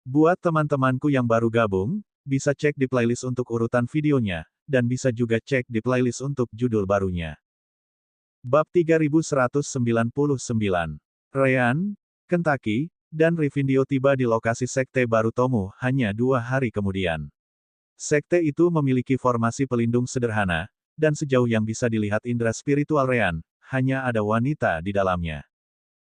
Buat teman-temanku yang baru gabung, bisa cek di playlist untuk urutan videonya, dan bisa juga cek di playlist untuk judul barunya. Bab 3199. Ryan, Kentucky, dan Rivindell tiba di lokasi sekte baru Tomu hanya 2 hari kemudian. Sekte itu memiliki formasi pelindung sederhana, dan sejauh yang bisa dilihat indera spiritual Ryan, hanya ada wanita di dalamnya.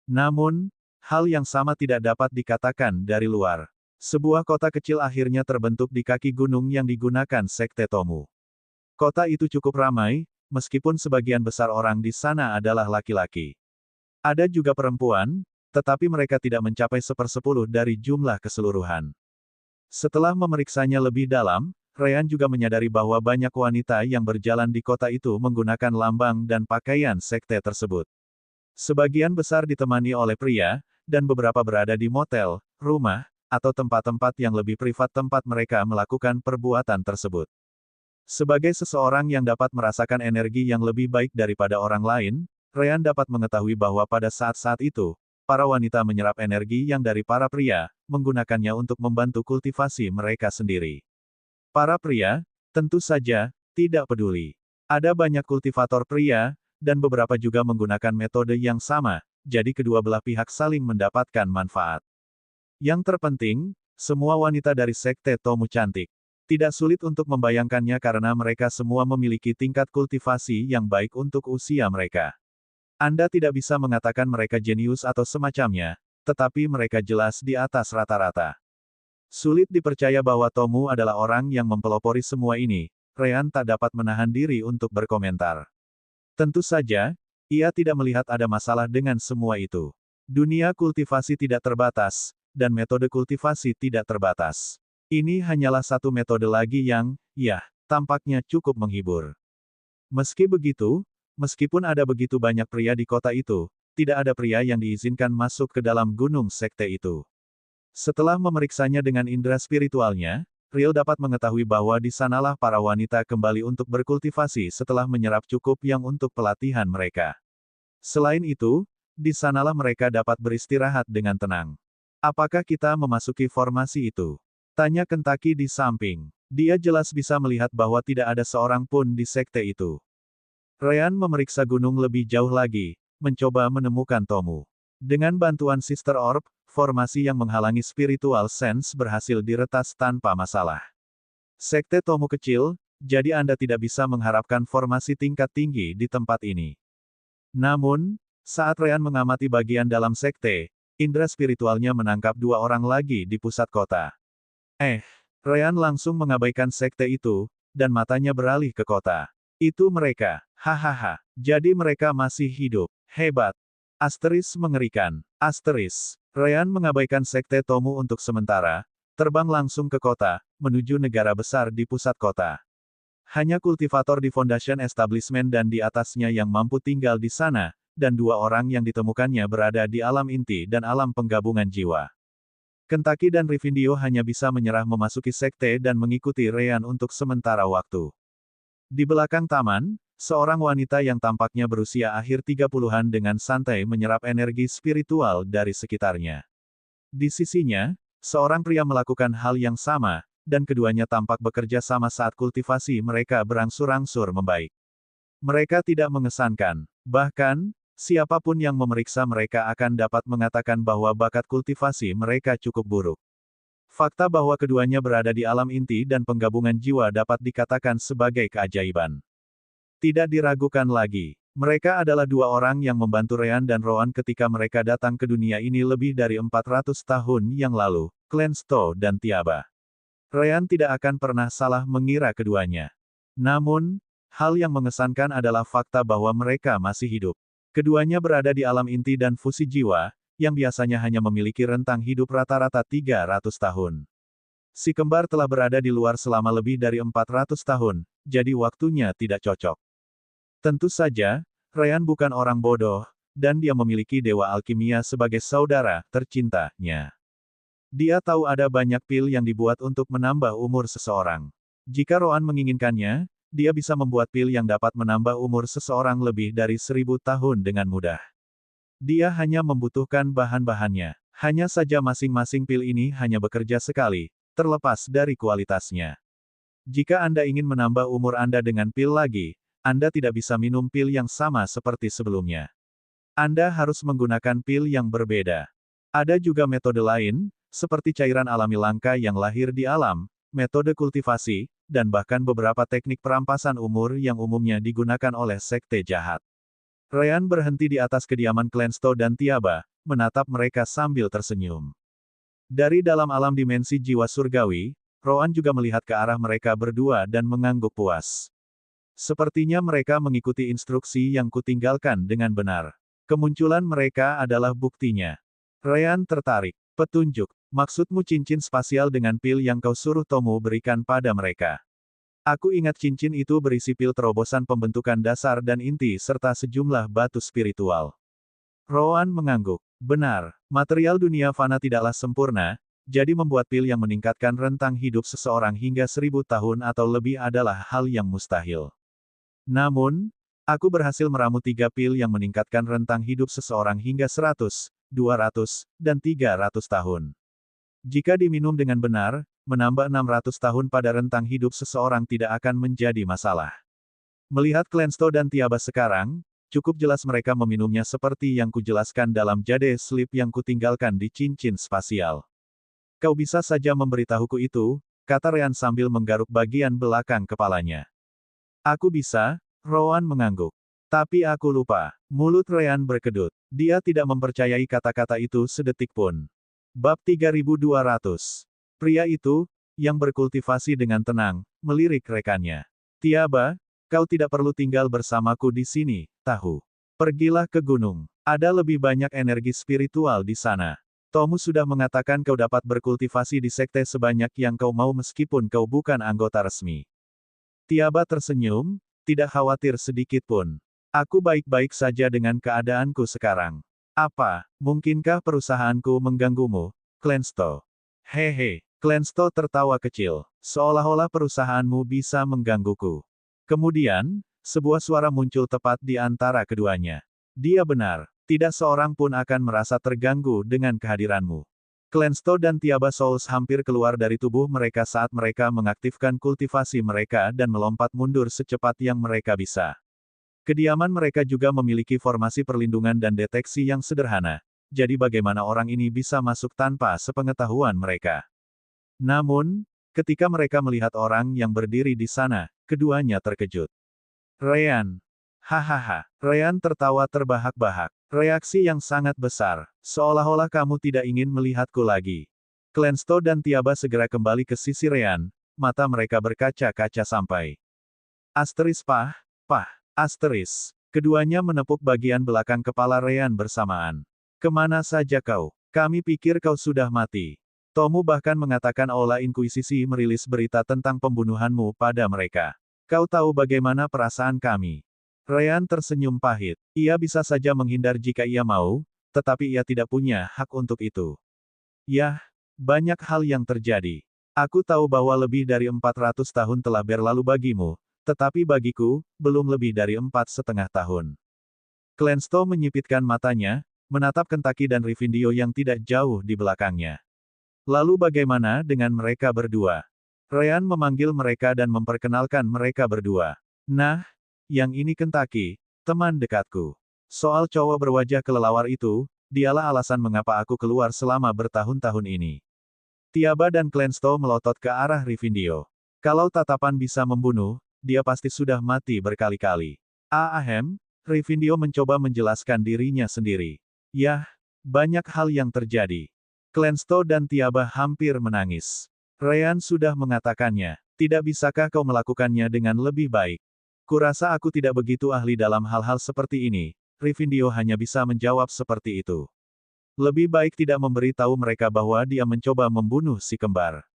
Namun, hal yang sama tidak dapat dikatakan dari luar. Sebuah kota kecil akhirnya terbentuk di kaki gunung yang digunakan sekte Tomu. Kota itu cukup ramai, meskipun sebagian besar orang di sana adalah laki-laki. Ada juga perempuan, tetapi mereka tidak mencapai 1/10 dari jumlah keseluruhan. Setelah memeriksanya lebih dalam, Ryan juga menyadari bahwa banyak wanita yang berjalan di kota itu menggunakan lambang dan pakaian sekte tersebut. Sebagian besar ditemani oleh pria, dan beberapa berada di motel, rumah, atau tempat-tempat yang lebih privat tempat mereka melakukan perbuatan tersebut. Sebagai seseorang yang dapat merasakan energi yang lebih baik daripada orang lain, Ryan dapat mengetahui bahwa pada saat-saat itu, para wanita menyerap energi yang dari para pria, menggunakannya untuk membantu kultivasi mereka sendiri. Para pria, tentu saja, tidak peduli. Ada banyak kultivator pria, dan beberapa juga menggunakan metode yang sama, jadi kedua belah pihak saling mendapatkan manfaat. Yang terpenting, semua wanita dari sekte Tomu cantik. Tidak sulit untuk membayangkannya karena mereka semua memiliki tingkat kultivasi yang baik untuk usia mereka. Anda tidak bisa mengatakan mereka jenius atau semacamnya, tetapi mereka jelas di atas rata-rata. Sulit dipercaya bahwa Tomu adalah orang yang mempelopori semua ini. Ryan tak dapat menahan diri untuk berkomentar. Tentu saja, ia tidak melihat ada masalah dengan semua itu. Dunia kultivasi tidak terbatas, dan metode kultivasi tidak terbatas. Ini hanyalah satu metode lagi yang, ya, tampaknya cukup menghibur. Meski begitu, meskipun ada begitu banyak pria di kota itu, tidak ada pria yang diizinkan masuk ke dalam gunung sekte itu. Setelah memeriksanya dengan indera spiritualnya, Riel dapat mengetahui bahwa di sanalah para wanita kembali untuk berkultivasi setelah menyerap cukup yang untuk pelatihan mereka. Selain itu, di sanalah mereka dapat beristirahat dengan tenang. Apakah kita memasuki formasi itu? Tanya Kentucky di samping. Dia jelas bisa melihat bahwa tidak ada seorang pun di sekte itu. Ryan memeriksa gunung lebih jauh lagi, mencoba menemukan Tomu. Dengan bantuan Sister Orb, formasi yang menghalangi spiritual sense berhasil diretas tanpa masalah. Sekte Tomu kecil, jadi Anda tidak bisa mengharapkan formasi tingkat tinggi di tempat ini. Namun, saat Ryan mengamati bagian dalam sekte, indera spiritualnya menangkap 2 orang lagi di pusat kota. Ryan langsung mengabaikan sekte itu, dan matanya beralih ke kota. Itu mereka. Hahaha. Jadi mereka masih hidup. Hebat. Asteris mengerikan. Asteris. Ryan mengabaikan sekte Tomu untuk sementara, terbang langsung ke kota, menuju negara besar di pusat kota. Hanya kultivator di Foundation Establishment dan di atasnya yang mampu tinggal di sana, dan 2 orang yang ditemukannya berada di alam inti dan alam penggabungan jiwa. Kentucky dan Rivindell hanya bisa menyerah memasuki sekte dan mengikuti Ryan untuk sementara waktu. Di belakang taman, seorang wanita yang tampaknya berusia akhir 30-an dengan santai menyerap energi spiritual dari sekitarnya. Di sisinya, seorang pria melakukan hal yang sama, dan keduanya tampak bekerja sama saat kultivasi mereka berangsur-angsur membaik. Mereka tidak mengesankan. Bahkan, siapapun yang memeriksa mereka akan dapat mengatakan bahwa bakat kultivasi mereka cukup buruk. Fakta bahwa keduanya berada di alam inti dan penggabungan jiwa dapat dikatakan sebagai keajaiban. Tidak diragukan lagi. Mereka adalah 2 orang yang membantu Ryan dan Rowan ketika mereka datang ke dunia ini lebih dari 400 tahun yang lalu, Clarence To dan Tiaba. Ryan tidak akan pernah salah mengira keduanya. Namun, hal yang mengesankan adalah fakta bahwa mereka masih hidup. Keduanya berada di alam inti dan fusi jiwa, yang biasanya hanya memiliki rentang hidup rata-rata 300 tahun. Si kembar telah berada di luar selama lebih dari 400 tahun, jadi waktunya tidak cocok. Tentu saja, Ryan bukan orang bodoh, dan dia memiliki dewa alkimia sebagai saudara tercintanya. Dia tahu ada banyak pil yang dibuat untuk menambah umur seseorang. Jika Rowan menginginkannya, dia bisa membuat pil yang dapat menambah umur seseorang lebih dari 1000 tahun dengan mudah. Dia hanya membutuhkan bahan-bahannya. Hanya saja masing-masing pil ini hanya bekerja sekali, terlepas dari kualitasnya. Jika Anda ingin menambah umur Anda dengan pil lagi, Anda tidak bisa minum pil yang sama seperti sebelumnya. Anda harus menggunakan pil yang berbeda. Ada juga metode lain, seperti cairan alami langka yang lahir di alam, metode kultivasi, dan bahkan beberapa teknik perampasan umur yang umumnya digunakan oleh sekte jahat. Ryan berhenti di atas kediaman Clensto dan Tiaba, menatap mereka sambil tersenyum. Dari dalam alam dimensi jiwa surgawi, Roan juga melihat ke arah mereka berdua dan mengangguk puas. Sepertinya mereka mengikuti instruksi yang kutinggalkan dengan benar. Kemunculan mereka adalah buktinya. Ryan tertarik. Petunjuk. Maksudmu cincin spasial dengan pil yang kau suruh Tomu berikan pada mereka. Aku ingat cincin itu berisi pil terobosan pembentukan dasar dan inti serta sejumlah batu spiritual. Roan mengangguk. Benar, material dunia fana tidaklah sempurna, jadi membuat pil yang meningkatkan rentang hidup seseorang hingga 1000 tahun atau lebih adalah hal yang mustahil. Namun, aku berhasil meramu 3 pil yang meningkatkan rentang hidup seseorang hingga 100, 200, dan 300 tahun. Jika diminum dengan benar, menambah 600 tahun pada rentang hidup seseorang tidak akan menjadi masalah. Melihat Clensto dan Tiaba sekarang, cukup jelas mereka meminumnya seperti yang kujelaskan dalam jade slip yang kutinggalkan di cincin spasial. Kau bisa saja memberitahuku itu, kata Ryan sambil menggaruk bagian belakang kepalanya. Aku bisa, Rowan mengangguk. Tapi aku lupa. Mulut Ryan berkedut. Dia tidak mempercayai kata-kata itu sedetik pun. Bab 3200. Pria itu, yang berkultivasi dengan tenang, melirik rekannya. Tiaba, kau tidak perlu tinggal bersamaku di sini, tahu. Pergilah ke gunung. Ada lebih banyak energi spiritual di sana. Tomu sudah mengatakan kau dapat berkultivasi di sekte sebanyak yang kau mau meskipun kau bukan anggota resmi. Tiaba tersenyum, tidak khawatir sedikit pun. Aku baik-baik saja dengan keadaanku sekarang. Apa, mungkinkah perusahaanku mengganggumu, Clensto? Hehe, Clensto tertawa kecil, seolah-olah perusahaanmu bisa menggangguku. Kemudian, sebuah suara muncul tepat di antara keduanya. Dia benar, tidak seorang pun akan merasa terganggu dengan kehadiranmu. Clensto dan Tiaba Souls hampir keluar dari tubuh mereka saat mereka mengaktifkan kultivasi mereka dan melompat mundur secepat yang mereka bisa. Kediaman mereka juga memiliki formasi perlindungan dan deteksi yang sederhana, jadi bagaimana orang ini bisa masuk tanpa sepengetahuan mereka. Namun, ketika mereka melihat orang yang berdiri di sana, keduanya terkejut. Ryan. Hahaha. Ryan tertawa terbahak-bahak. Reaksi yang sangat besar, seolah-olah kamu tidak ingin melihatku lagi. Clensto dan Tiaba segera kembali ke sisi Ryan, mata mereka berkaca-kaca sampai. Asteris pah. Asteris. Keduanya menepuk bagian belakang kepala Ryan bersamaan. Kemana saja kau? Kami pikir kau sudah mati. Tomu bahkan mengatakan Aula Inkuisisi merilis berita tentang pembunuhanmu pada mereka. Kau tahu bagaimana perasaan kami. Ryan tersenyum pahit. Ia bisa saja menghindar jika ia mau, tetapi ia tidak punya hak untuk itu. Yah, banyak hal yang terjadi. Aku tahu bahwa lebih dari 400 tahun telah berlalu bagimu, tetapi bagiku, belum lebih dari 4,5 tahun. Clensto menyipitkan matanya, menatap Kentaki dan Rivindio yang tidak jauh di belakangnya. Lalu bagaimana dengan mereka berdua? Ryan memanggil mereka dan memperkenalkan mereka berdua. Nah, yang ini Kentaki, teman dekatku. Soal cowok berwajah kelelawar itu, dialah alasan mengapa aku keluar selama bertahun-tahun ini. Tiaba dan Clensto melotot ke arah Rivindio. Kalau tatapan bisa membunuh, dia pasti sudah mati berkali-kali. Rivindio mencoba menjelaskan dirinya sendiri. Yah, banyak hal yang terjadi. Clensto dan Tiaba hampir menangis. Ryan sudah mengatakannya. Tidak bisakah kau melakukannya dengan lebih baik? Kurasa aku tidak begitu ahli dalam hal-hal seperti ini. Rivindio hanya bisa menjawab seperti itu. Lebih baik tidak memberi tahu mereka bahwa dia mencoba membunuh si kembar.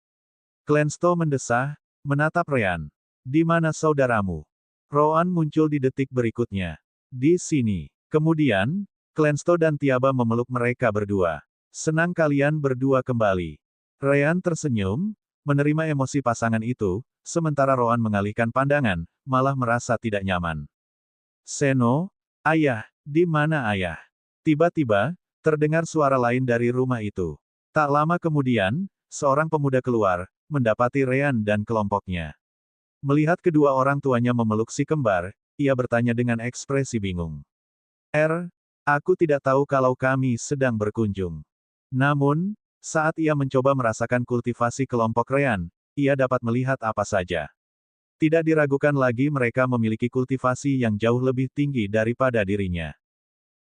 Clensto mendesah, menatap Ryan. Di mana saudaramu? Roan muncul di detik berikutnya. Di sini. Kemudian, Clensto dan Tiaba memeluk mereka berdua. Senang kalian berdua kembali. Ryan tersenyum, menerima emosi pasangan itu, sementara Roan mengalihkan pandangan, malah merasa tidak nyaman. Seno, ayah, di mana ayah? Tiba-tiba, Terdengar suara lain dari rumah itu. Tak lama kemudian, seorang pemuda keluar, mendapati Ryan dan kelompoknya. Melihat kedua orang tuanya memeluk si kembar, ia bertanya dengan ekspresi bingung. Aku tidak tahu kalau kami sedang berkunjung. Namun, saat ia mencoba merasakan kultivasi kelompok Ryan, ia dapat melihat apa saja. Tidak diragukan lagi mereka memiliki kultivasi yang jauh lebih tinggi daripada dirinya.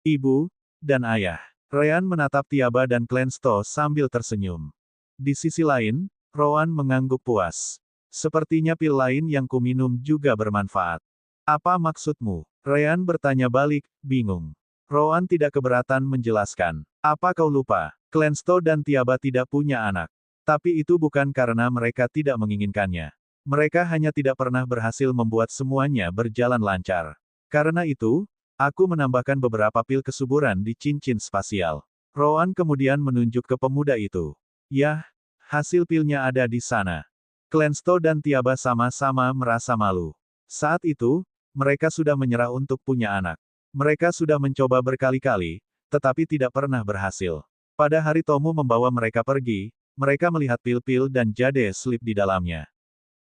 Ibu, dan ayah. Ryan menatap Tiaba dan Clensto sambil tersenyum. Di sisi lain, Rowan mengangguk puas. Sepertinya pil lain yang kuminum juga bermanfaat. Apa maksudmu? Ryan bertanya balik, bingung. Rowan tidak keberatan menjelaskan. Apa kau lupa? Clensto dan Tiaba tidak punya anak. Tapi itu bukan karena mereka tidak menginginkannya. Mereka hanya tidak pernah berhasil membuat semuanya berjalan lancar. Karena itu, aku menambahkan beberapa pil kesuburan di cincin spasial. Rowan kemudian menunjuk ke pemuda itu. Yah, hasil pilnya ada di sana. Clensto dan Tiaba sama-sama merasa malu. Saat itu, mereka sudah menyerah untuk punya anak. Mereka sudah mencoba berkali-kali, tetapi tidak pernah berhasil. Pada hari Tomu membawa mereka pergi, mereka melihat pil-pil dan jade slip di dalamnya.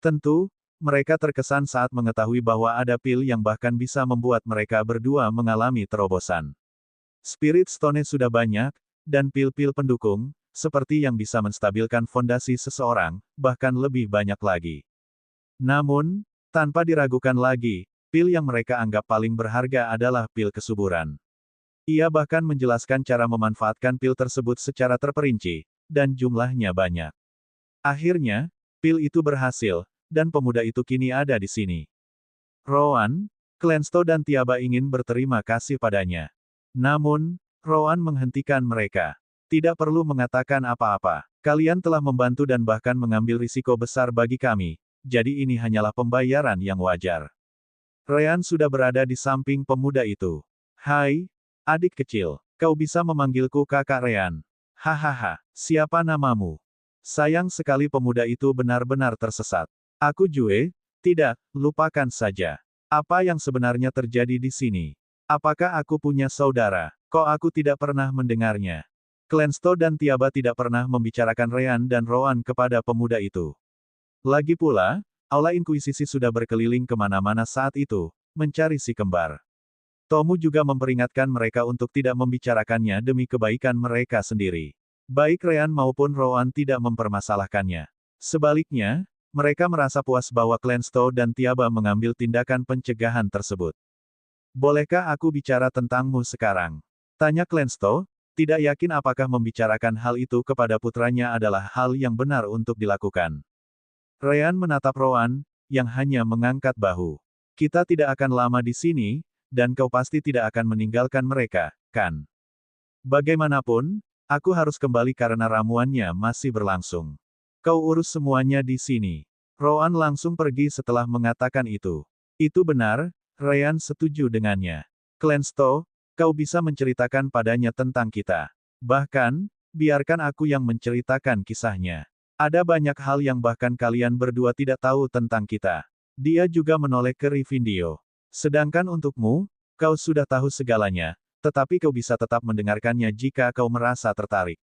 Tentu, mereka terkesan saat mengetahui bahwa ada pil yang bahkan bisa membuat mereka berdua mengalami terobosan. Spirit Stone sudah banyak, dan pil-pil pendukung, seperti yang bisa menstabilkan fondasi seseorang, bahkan lebih banyak lagi. Namun, tanpa diragukan lagi, pil yang mereka anggap paling berharga adalah pil kesuburan. Ia bahkan menjelaskan cara memanfaatkan pil tersebut secara terperinci, dan jumlahnya banyak. Akhirnya, pil itu berhasil, dan pemuda itu kini ada di sini. Rowan, Clensto dan Tiaba ingin berterima kasih padanya. Namun, Rowan menghentikan mereka. Tidak perlu mengatakan apa-apa. Kalian telah membantu dan bahkan mengambil risiko besar bagi kami, jadi ini hanyalah pembayaran yang wajar. Ryan sudah berada di samping pemuda itu. Hai, adik kecil, kau bisa memanggilku kakak Ryan. Hahaha, siapa namamu? Sayang sekali pemuda itu benar-benar tersesat. Aku Jue, tidak, lupakan saja. Apa yang sebenarnya terjadi di sini? Apakah aku punya saudara? Kok aku tidak pernah mendengarnya? Clensto dan Tiaba tidak pernah membicarakan Ryan dan Rowan kepada pemuda itu. Lagi pula, Aula Inkuisisi sudah berkeliling kemana-mana saat itu, mencari si kembar. Tomu juga memperingatkan mereka untuk tidak membicarakannya demi kebaikan mereka sendiri. Baik Ryan maupun Rowan tidak mempermasalahkannya. Sebaliknya, mereka merasa puas bahwa Clensto dan Tiaba mengambil tindakan pencegahan tersebut. Bolehkah aku bicara tentangmu sekarang? Tanya Clensto, tidak yakin apakah membicarakan hal itu kepada putranya adalah hal yang benar untuk dilakukan. Ryan menatap Rowan, yang hanya mengangkat bahu. Kita tidak akan lama di sini, dan kau pasti tidak akan meninggalkan mereka, kan? Bagaimanapun, aku harus kembali karena ramuannya masih berlangsung. Kau urus semuanya di sini. Rowan langsung pergi setelah mengatakan itu. Itu benar, Ryan setuju dengannya. Clensto, kau bisa menceritakan padanya tentang kita. Bahkan, biarkan aku yang menceritakan kisahnya. Ada banyak hal yang bahkan kalian berdua tidak tahu tentang kita. Dia juga menoleh ke Rivindio. Sedangkan untukmu, kau sudah tahu segalanya, tetapi kau bisa tetap mendengarkannya jika kau merasa tertarik.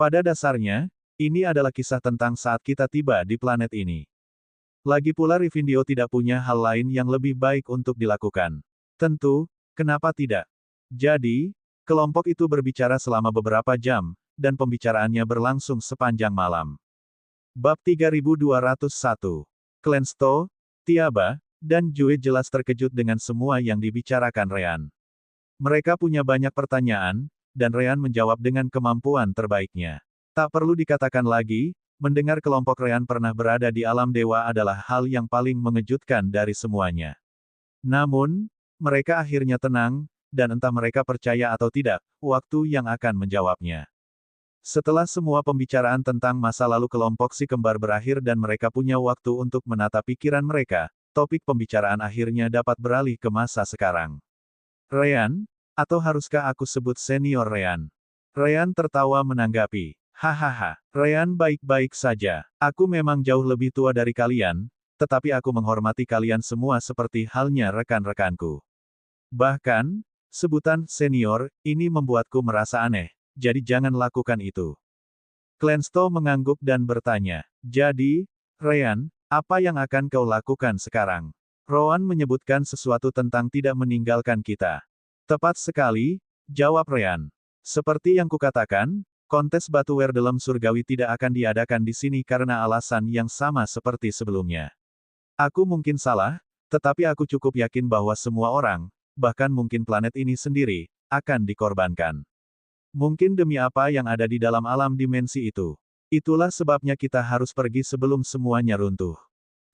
Pada dasarnya, ini adalah kisah tentang saat kita tiba di planet ini. Lagi pula Rivindio tidak punya hal lain yang lebih baik untuk dilakukan. Tentu, kenapa tidak? Jadi, kelompok itu berbicara selama beberapa jam, dan pembicaraannya berlangsung sepanjang malam. Bab 3201. Clensto, Tiaba, dan Jue jelas terkejut dengan semua yang dibicarakan Ryan. Mereka punya banyak pertanyaan, dan Ryan menjawab dengan kemampuan terbaiknya. Tak perlu dikatakan lagi, mendengar kelompok Ryan pernah berada di alam dewa adalah hal yang paling mengejutkan dari semuanya. Namun, mereka akhirnya tenang, dan entah mereka percaya atau tidak, waktu yang akan menjawabnya. Setelah semua pembicaraan tentang masa lalu kelompok si kembar berakhir dan mereka punya waktu untuk menata pikiran mereka, topik pembicaraan akhirnya dapat beralih ke masa sekarang. Ryan, atau haruskah aku sebut senior Ryan? Ryan tertawa menanggapi. Hahaha, Ryan baik-baik saja. Aku memang jauh lebih tua dari kalian, tetapi aku menghormati kalian semua seperti halnya rekan-rekanku. Bahkan, Sebutan senior ini membuatku merasa aneh, jadi jangan lakukan itu. Clansto mengangguk dan bertanya, jadi, Ryan, apa yang akan kau lakukan sekarang? Rowan menyebutkan sesuatu tentang tidak meninggalkan kita. Tepat sekali, jawab Ryan. Seperti yang kukatakan, kontes batu Werdelem surgawi tidak akan diadakan di sini karena alasan yang sama seperti sebelumnya. Aku mungkin salah, tetapi aku cukup yakin bahwa semua orang, bahkan mungkin planet ini sendiri, akan dikorbankan. Mungkin demi apa yang ada di dalam alam dimensi itu. Itulah sebabnya kita harus pergi sebelum semuanya runtuh.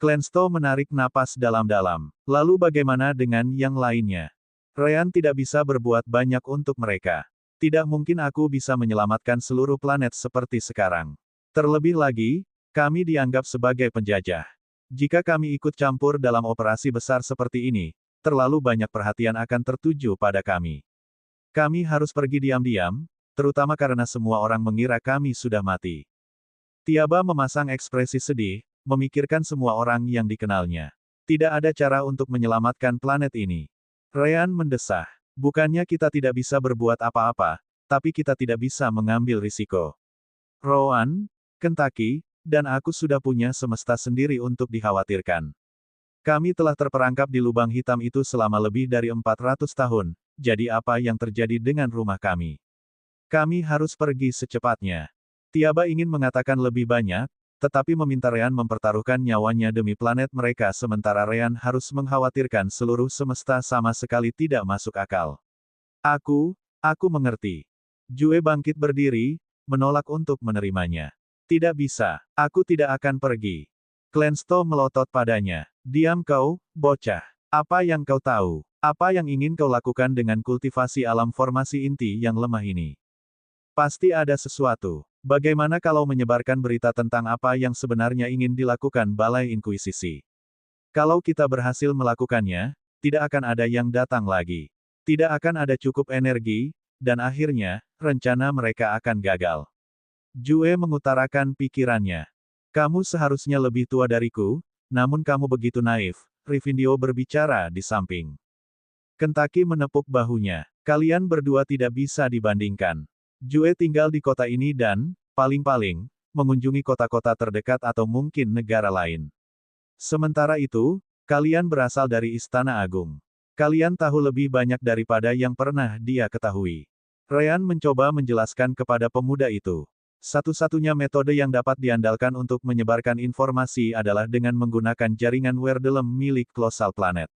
Clansto menarik napas dalam-dalam. Lalu bagaimana dengan yang lainnya? Ryan tidak bisa berbuat banyak untuk mereka. Tidak mungkin aku bisa menyelamatkan seluruh planet seperti sekarang. Terlebih lagi, kami dianggap sebagai penjajah. Jika kami ikut campur dalam operasi besar seperti ini, terlalu banyak perhatian akan tertuju pada kami. Kami harus pergi diam-diam, terutama karena semua orang mengira kami sudah mati. Tiaba memasang ekspresi sedih, memikirkan semua orang yang dikenalnya. Tidak ada cara untuk menyelamatkan planet ini. Ryan mendesah. Bukannya kita tidak bisa berbuat apa-apa, tapi kita tidak bisa mengambil risiko. Rowan, Kentucky, dan aku sudah punya semesta sendiri untuk dikhawatirkan. Kami telah terperangkap di lubang hitam itu selama lebih dari 400 tahun, jadi apa yang terjadi dengan rumah kami? Kami harus pergi secepatnya. Tiaba ingin mengatakan lebih banyak, tetapi meminta Ryan mempertaruhkan nyawanya demi planet mereka sementara Ryan harus mengkhawatirkan seluruh semesta sama sekali tidak masuk akal. Aku mengerti. Jue bangkit berdiri, menolak untuk menerimanya. Tidak bisa, aku tidak akan pergi. Clansto melotot padanya. Diam kau, bocah. Apa yang kau tahu? Apa yang ingin kau lakukan dengan kultivasi alam formasi inti yang lemah ini? Pasti ada sesuatu. Bagaimana kalau menyebarkan berita tentang apa yang sebenarnya ingin dilakukan Balai Inkuisisi? Kalau kita berhasil melakukannya, tidak akan ada yang datang lagi. Tidak akan ada cukup energi, dan akhirnya, rencana mereka akan gagal. Jue mengutarakan pikirannya. Kamu seharusnya lebih tua dariku, namun kamu begitu naif, Rivindio berbicara di samping. Kentucky menepuk bahunya. Kalian berdua tidak bisa dibandingkan. Jue tinggal di kota ini dan, paling-paling, mengunjungi kota-kota terdekat atau mungkin negara lain. Sementara itu, kalian berasal dari Istana Agung. Kalian tahu lebih banyak daripada yang pernah dia ketahui. Ryan mencoba menjelaskan kepada pemuda itu. Satu-satunya metode yang dapat diandalkan untuk menyebarkan informasi adalah dengan menggunakan jaringan Werdelem milik Colossal Planet.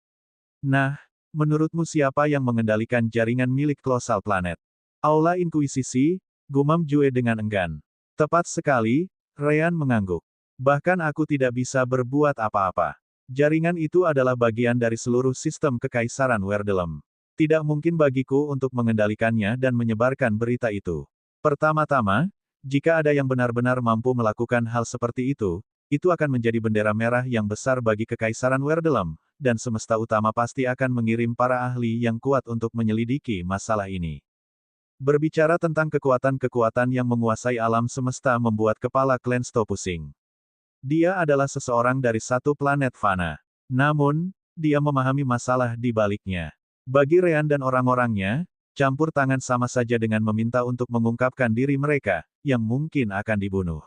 Nah, menurutmu siapa yang mengendalikan jaringan milik Colossal Planet? Aula Inkuisisi, gumam Jue dengan enggan. Tepat sekali, Ryan mengangguk. Bahkan aku tidak bisa berbuat apa-apa. Jaringan itu adalah bagian dari seluruh sistem Kekaisaran Werdelem. Tidak mungkin bagiku untuk mengendalikannya dan menyebarkan berita itu. Pertama-tama, jika ada yang benar-benar mampu melakukan hal seperti itu akan menjadi bendera merah yang besar bagi Kekaisaran Werdelem, dan semesta utama pasti akan mengirim para ahli yang kuat untuk menyelidiki masalah ini. Berbicara tentang kekuatan-kekuatan yang menguasai alam semesta membuat kepala Clansto pusing. Dia adalah seseorang dari satu planet fana. Namun, dia memahami masalah di baliknya. Bagi Ryan dan orang-orangnya, campur tangan sama saja dengan meminta untuk mengungkapkan diri mereka, yang mungkin akan dibunuh.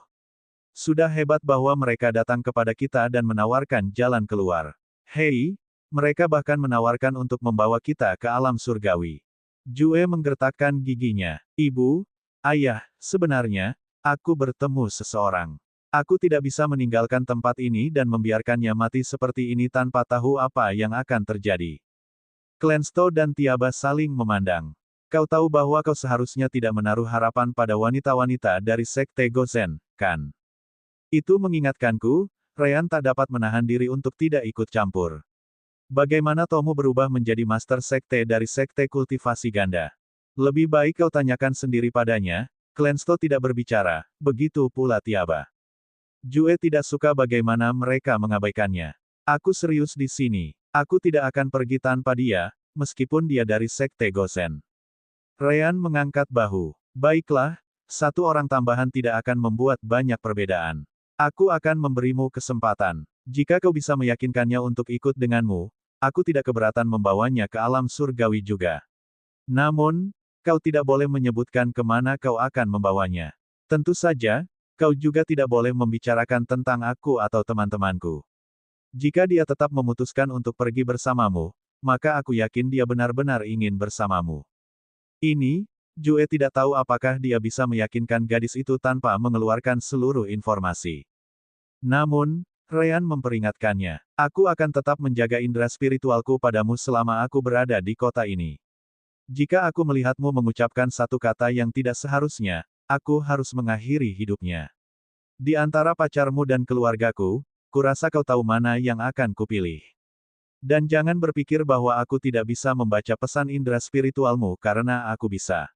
Sudah hebat bahwa mereka datang kepada kita dan menawarkan jalan keluar. Hei, mereka bahkan menawarkan untuk membawa kita ke alam surgawi. Jue menggertakkan giginya. Ibu, ayah, sebenarnya, aku bertemu seseorang. Aku tidak bisa meninggalkan tempat ini dan membiarkannya mati seperti ini tanpa tahu apa yang akan terjadi. Clansto dan Tiaba saling memandang. Kau tahu bahwa kau seharusnya tidak menaruh harapan pada wanita-wanita dari Sekte Gozen, kan? Itu mengingatkanku, Ryan tak dapat menahan diri untuk tidak ikut campur. Bagaimana Tomu berubah menjadi Master Sekte dari Sekte Kultivasi Ganda? Lebih baik kau tanyakan sendiri padanya, Clansto tidak berbicara, begitu pula Tiaba. Jue tidak suka bagaimana mereka mengabaikannya. Aku serius di sini. Aku tidak akan pergi tanpa dia, meskipun dia dari Sekte Gozen. Ryan mengangkat bahu. Baiklah, satu orang tambahan tidak akan membuat banyak perbedaan. Aku akan memberimu kesempatan. Jika kau bisa meyakinkannya untuk ikut denganmu, aku tidak keberatan membawanya ke alam surgawi juga. Namun, kau tidak boleh menyebutkan kemana kau akan membawanya. Tentu saja, kau juga tidak boleh membicarakan tentang aku atau teman-temanku. Jika dia tetap memutuskan untuk pergi bersamamu, maka aku yakin dia benar-benar ingin bersamamu. Ini, Jue tidak tahu apakah dia bisa meyakinkan gadis itu tanpa mengeluarkan seluruh informasi. Namun, Ryan memperingatkannya, aku akan tetap menjaga indera spiritualku padamu selama aku berada di kota ini. Jika aku melihatmu mengucapkan satu kata yang tidak seharusnya, aku harus mengakhiri hidupnya. Di antara pacarmu dan keluargaku, kurasa kau tahu mana yang akan kupilih. Dan jangan berpikir bahwa aku tidak bisa membaca pesan indera spiritualmu karena aku bisa.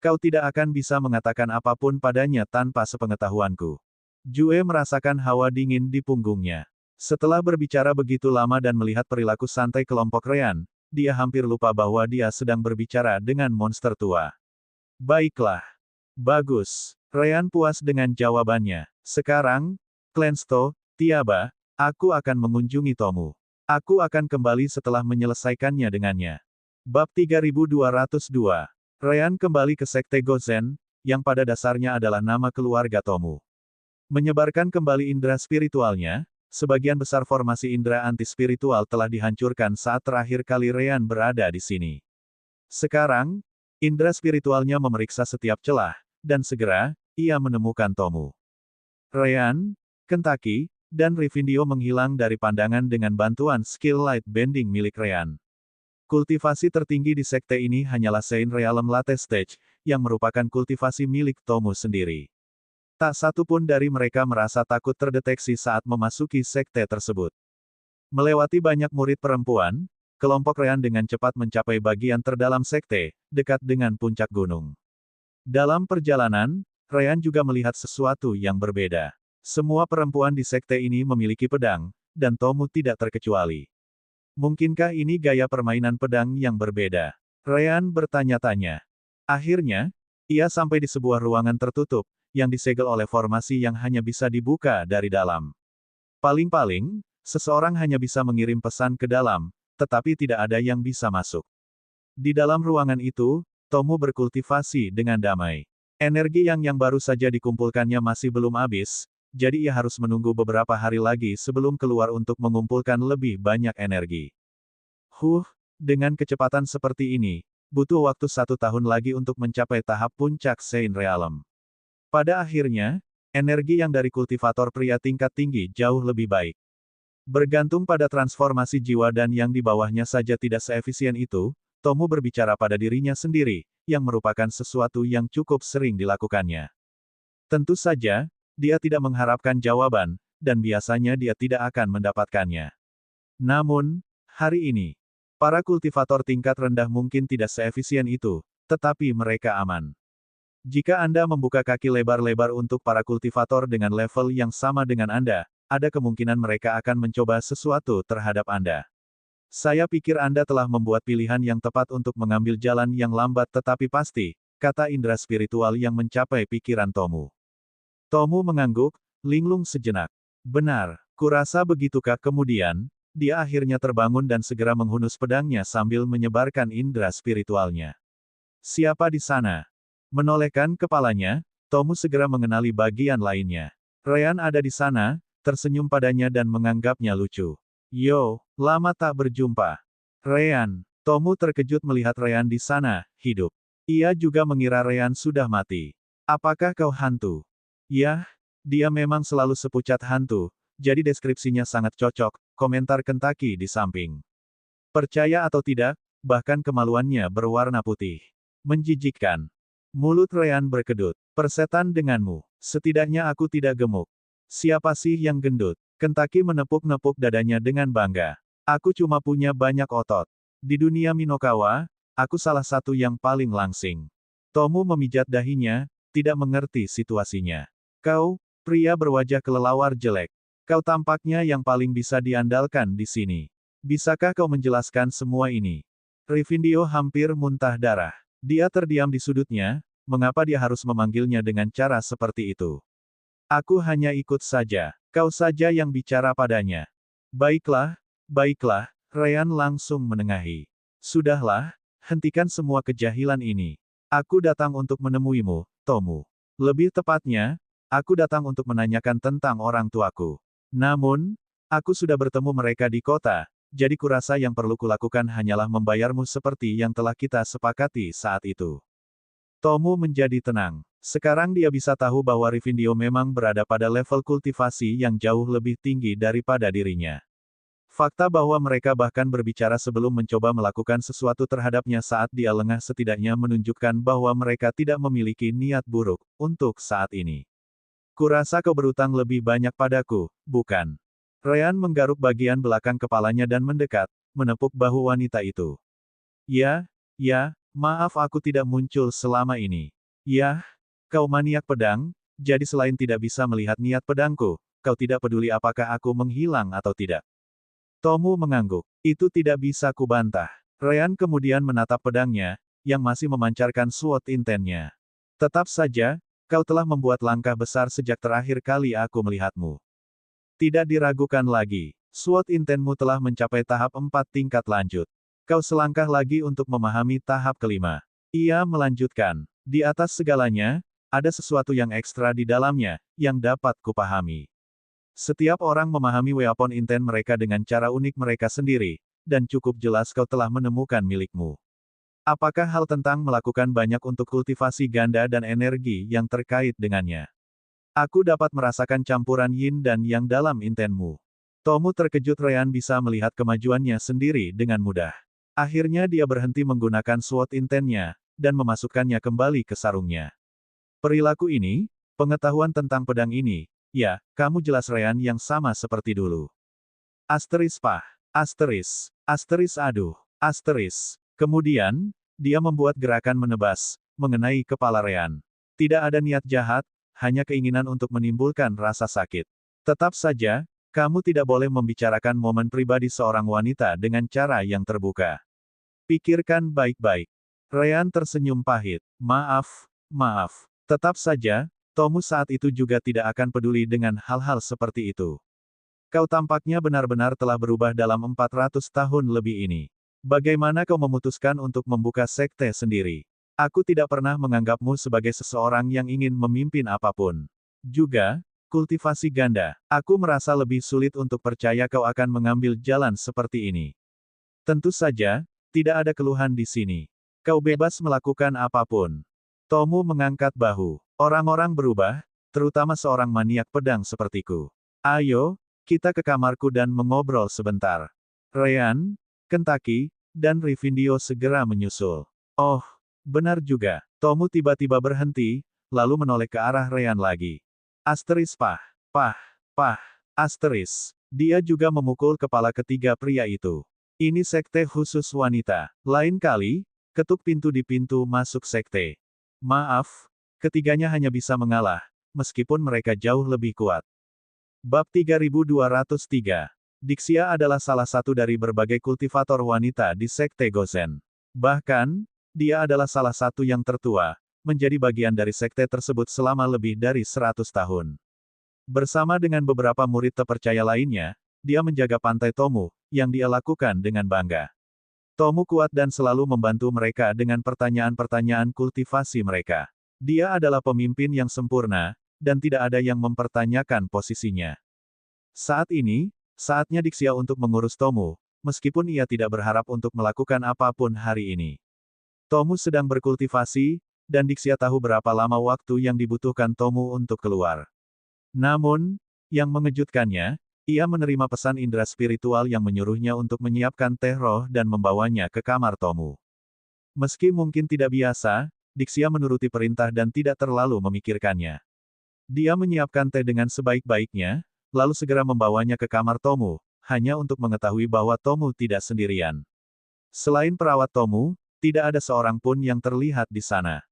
Kau tidak akan bisa mengatakan apapun padanya tanpa sepengetahuanku. Jue merasakan hawa dingin di punggungnya. Setelah berbicara begitu lama dan melihat perilaku santai kelompok Ryan, dia hampir lupa bahwa dia sedang berbicara dengan monster tua. Baiklah. Bagus. Ryan puas dengan jawabannya. Sekarang, Clansto, Tiaba, aku akan mengunjungi Tomu. Aku akan kembali setelah menyelesaikannya dengannya. Bab 3202. Ryan kembali ke Sekte Gozen, yang pada dasarnya adalah nama keluarga Tomu. Menyebarkan kembali indera spiritualnya, sebagian besar formasi indera anti-spiritual telah dihancurkan saat terakhir kali Ryan berada di sini. Sekarang, indera spiritualnya memeriksa setiap celah, dan segera, ia menemukan Tomu. Ryan, Kentucky, dan Rivindio menghilang dari pandangan dengan bantuan skill light bending milik Ryan. Kultivasi tertinggi di sekte ini hanyalah Saint Realm Latte Stage, yang merupakan kultivasi milik Tomu sendiri. Tak satu pun dari mereka merasa takut terdeteksi saat memasuki sekte tersebut. Melewati banyak murid perempuan, kelompok Ryan dengan cepat mencapai bagian terdalam sekte, dekat dengan puncak gunung. Dalam perjalanan, Ryan juga melihat sesuatu yang berbeda. Semua perempuan di sekte ini memiliki pedang, dan Tomu tidak terkecuali. Mungkinkah ini gaya permainan pedang yang berbeda? Ryan bertanya-tanya. Akhirnya, ia sampai di sebuah ruangan tertutup, yang disegel oleh formasi yang hanya bisa dibuka dari dalam. Paling-paling, seseorang hanya bisa mengirim pesan ke dalam, tetapi tidak ada yang bisa masuk. Di dalam ruangan itu, Tomu berkultivasi dengan damai. Energi yang baru saja dikumpulkannya masih belum habis, jadi ia harus menunggu beberapa hari lagi sebelum keluar untuk mengumpulkan lebih banyak energi. Dengan kecepatan seperti ini, butuh waktu 1 tahun lagi untuk mencapai tahap puncak Saint Realm. Pada akhirnya, energi yang dari kultivator pria tingkat tinggi jauh lebih baik. Bergantung pada transformasi jiwa dan yang di bawahnya saja tidak seefisien itu, Tomu berbicara pada dirinya sendiri, yang merupakan sesuatu yang cukup sering dilakukannya. Tentu saja, dia tidak mengharapkan jawaban, dan biasanya dia tidak akan mendapatkannya. Namun, hari ini, para kultivator tingkat rendah mungkin tidak seefisien itu, tetapi mereka aman. Jika Anda membuka kaki lebar-lebar untuk para kultivator dengan level yang sama dengan Anda, ada kemungkinan mereka akan mencoba sesuatu terhadap Anda. Saya pikir Anda telah membuat pilihan yang tepat untuk mengambil jalan yang lambat tetapi pasti, kata indera spiritual yang mencapai pikiran Tomu. Tomu mengangguk, linglung sejenak. Benar, kurasa begitukah kemudian, dia akhirnya terbangun dan segera menghunus pedangnya sambil menyebarkan indera spiritualnya. Siapa di sana? Menolehkan kepalanya, Tomu segera mengenali bagian lainnya. Ryan ada di sana, tersenyum padanya dan menganggapnya lucu. Yo, lama tak berjumpa. Ryan, Tomu terkejut melihat Ryan di sana, hidup. Ia juga mengira Ryan sudah mati. Apakah kau hantu? Yah, dia memang selalu sepucat hantu, jadi deskripsinya sangat cocok, komentar Kentucky di samping. Percaya atau tidak, bahkan kemaluannya berwarna putih. Menjijikkan. Mulut Ryan berkedut. Persetan denganmu. Setidaknya aku tidak gemuk. Siapa sih yang gendut? Kentucky menepuk-nepuk dadanya dengan bangga. Aku cuma punya banyak otot. Di dunia Minokawa, aku salah satu yang paling langsing. Tomu memijat dahinya, tidak mengerti situasinya. Kau, pria berwajah kelelawar jelek. Kau tampaknya yang paling bisa diandalkan di sini. Bisakah kau menjelaskan semua ini? Rivindio hampir muntah darah. Dia terdiam di sudutnya, mengapa dia harus memanggilnya dengan cara seperti itu? Aku hanya ikut saja. Kau saja yang bicara padanya. Baiklah, Ryan langsung menengahi. Sudahlah, Hentikan semua kejahilan ini. Aku datang untuk menemuimu, Tomu. Lebih tepatnya, aku datang untuk menanyakan tentang orang tuaku. Namun, aku sudah bertemu mereka di kota, jadi kurasa yang perlu kulakukan hanyalah membayarmu seperti yang telah kita sepakati saat itu. Tomu menjadi tenang. Sekarang dia bisa tahu bahwa Rivindio memang berada pada level kultivasi yang jauh lebih tinggi daripada dirinya. Fakta bahwa mereka bahkan berbicara sebelum mencoba melakukan sesuatu terhadapnya saat dia lengah setidaknya menunjukkan bahwa mereka tidak memiliki niat buruk untuk saat ini. Kurasa kau berutang lebih banyak padaku, bukan? Ryan menggaruk bagian belakang kepalanya dan mendekat, menepuk bahu wanita itu. Ya, maaf aku tidak muncul selama ini. Yah, kau maniak pedang, jadi selain tidak bisa melihat niat pedangku, kau tidak peduli apakah aku menghilang atau tidak. Tomu mengangguk. Itu tidak bisa kubantah. Ryan kemudian menatap pedangnya, yang masih memancarkan SWOT intennya. Tetap saja, kau telah membuat langkah besar sejak terakhir kali aku melihatmu. Tidak diragukan lagi, SWOT intenmu telah mencapai tahap 4 tingkat lanjut. Kau selangkah lagi untuk memahami tahap kelima. Ia melanjutkan, di atas segalanya, ada sesuatu yang ekstra di dalamnya, yang dapat kupahami. Setiap orang memahami weapon inten mereka dengan cara unik mereka sendiri, dan cukup jelas kau telah menemukan milikmu. Apakah hal tentang melakukan banyak untuk kultivasi ganda dan energi yang terkait dengannya? Aku dapat merasakan campuran yin dan yang dalam intenmu. Tomu terkejut Ryan bisa melihat kemajuannya sendiri dengan mudah. Akhirnya dia berhenti menggunakan SWOT intennya, dan memasukkannya kembali ke sarungnya. Perilaku ini, pengetahuan tentang pedang ini, ya, kamu jelas Ryan yang sama seperti dulu. Asteris pah, asteris aduh, asteris. Kemudian, dia membuat gerakan menebas, mengenai kepala Ryan. Tidak ada niat jahat, hanya keinginan untuk menimbulkan rasa sakit. Tetap saja, kamu tidak boleh membicarakan momen pribadi seorang wanita dengan cara yang terbuka. Pikirkan baik-baik. Ryan tersenyum pahit. Maaf. Tetap saja, Tomu saat itu juga tidak akan peduli dengan hal-hal seperti itu. Kau tampaknya benar-benar telah berubah dalam 400 tahun lebih ini. Bagaimana kau memutuskan untuk membuka sekte sendiri? Aku tidak pernah menganggapmu sebagai seseorang yang ingin memimpin apapun. Juga, kultivasi ganda. Aku merasa lebih sulit untuk percaya kau akan mengambil jalan seperti ini. Tentu saja, tidak ada keluhan di sini. Kau bebas melakukan apapun. Tomu mengangkat bahu. Orang-orang berubah, terutama seorang maniak pedang sepertiku. Ayo, kita ke kamarku dan mengobrol sebentar. Ryan, Kentucky, dan Rivindio segera menyusul. Oh, benar juga. Tomu tiba-tiba berhenti, lalu menoleh ke arah Ryan lagi. Asteris pah, asteris. Dia juga memukul kepala ketiga pria itu. Ini sekte khusus wanita. Lain kali, ketuk pintu di pintu masuk sekte. Maaf, ketiganya hanya bisa mengalah, meskipun mereka jauh lebih kuat. Bab 3203. Dixia adalah salah satu dari berbagai kultivator wanita di sekte Gozen. Bahkan, dia adalah salah satu yang tertua, menjadi bagian dari sekte tersebut selama lebih dari 100 tahun. Bersama dengan beberapa murid terpercaya lainnya, dia menjaga pantai Tomu, yang dia lakukan dengan bangga. Tomu kuat dan selalu membantu mereka dengan pertanyaan-pertanyaan kultivasi mereka. Dia adalah pemimpin yang sempurna, dan tidak ada yang mempertanyakan posisinya. Saat ini, saatnya Dixia untuk mengurus Tomu, meskipun ia tidak berharap untuk melakukan apapun hari ini. Tomu sedang berkultivasi, dan Dixia tahu berapa lama waktu yang dibutuhkan Tomu untuk keluar. Namun, yang mengejutkannya, ia menerima pesan indera spiritual yang menyuruhnya untuk menyiapkan teh roh dan membawanya ke kamar Tomu. Meski mungkin tidak biasa, Dixia menuruti perintah dan tidak terlalu memikirkannya. Dia menyiapkan teh dengan sebaik-baiknya, lalu segera membawanya ke kamar Tomu, hanya untuk mengetahui bahwa Tomu tidak sendirian. Selain perawat Tomu, tidak ada seorang pun yang terlihat di sana.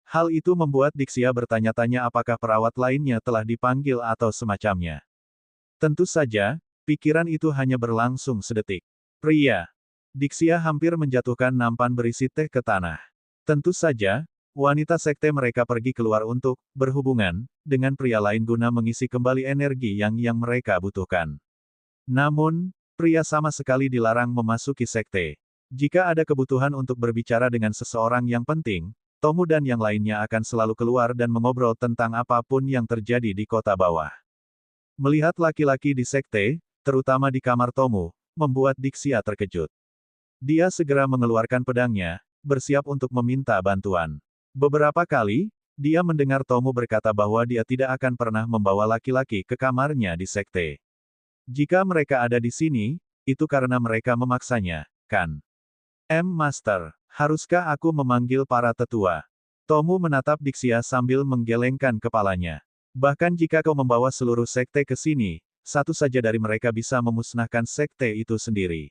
Hal itu membuat Dixia bertanya-tanya apakah perawat lainnya telah dipanggil atau semacamnya. Tentu saja, pikiran itu hanya berlangsung sedetik. Pria. Dixia hampir menjatuhkan nampan berisi teh ke tanah. Tentu saja, wanita sekte mereka pergi keluar untuk berhubungan dengan pria lain guna mengisi kembali energi yang mereka butuhkan. Namun, pria sama sekali dilarang memasuki sekte. Jika ada kebutuhan untuk berbicara dengan seseorang yang penting, Tomu dan yang lainnya akan selalu keluar dan mengobrol tentang apapun yang terjadi di kota bawah. Melihat laki-laki di sekte, terutama di kamar Tomu, membuat Dixia terkejut. Dia segera mengeluarkan pedangnya, bersiap untuk meminta bantuan. Beberapa kali, dia mendengar Tomu berkata bahwa dia tidak akan pernah membawa laki-laki ke kamarnya di sekte. Jika mereka ada di sini, itu karena mereka memaksanya, kan? Master, haruskah aku memanggil para tetua? Tomu menatap Dixia sambil menggelengkan kepalanya. Bahkan jika kau membawa seluruh sekte ke sini, satu saja dari mereka bisa memusnahkan sekte itu sendiri.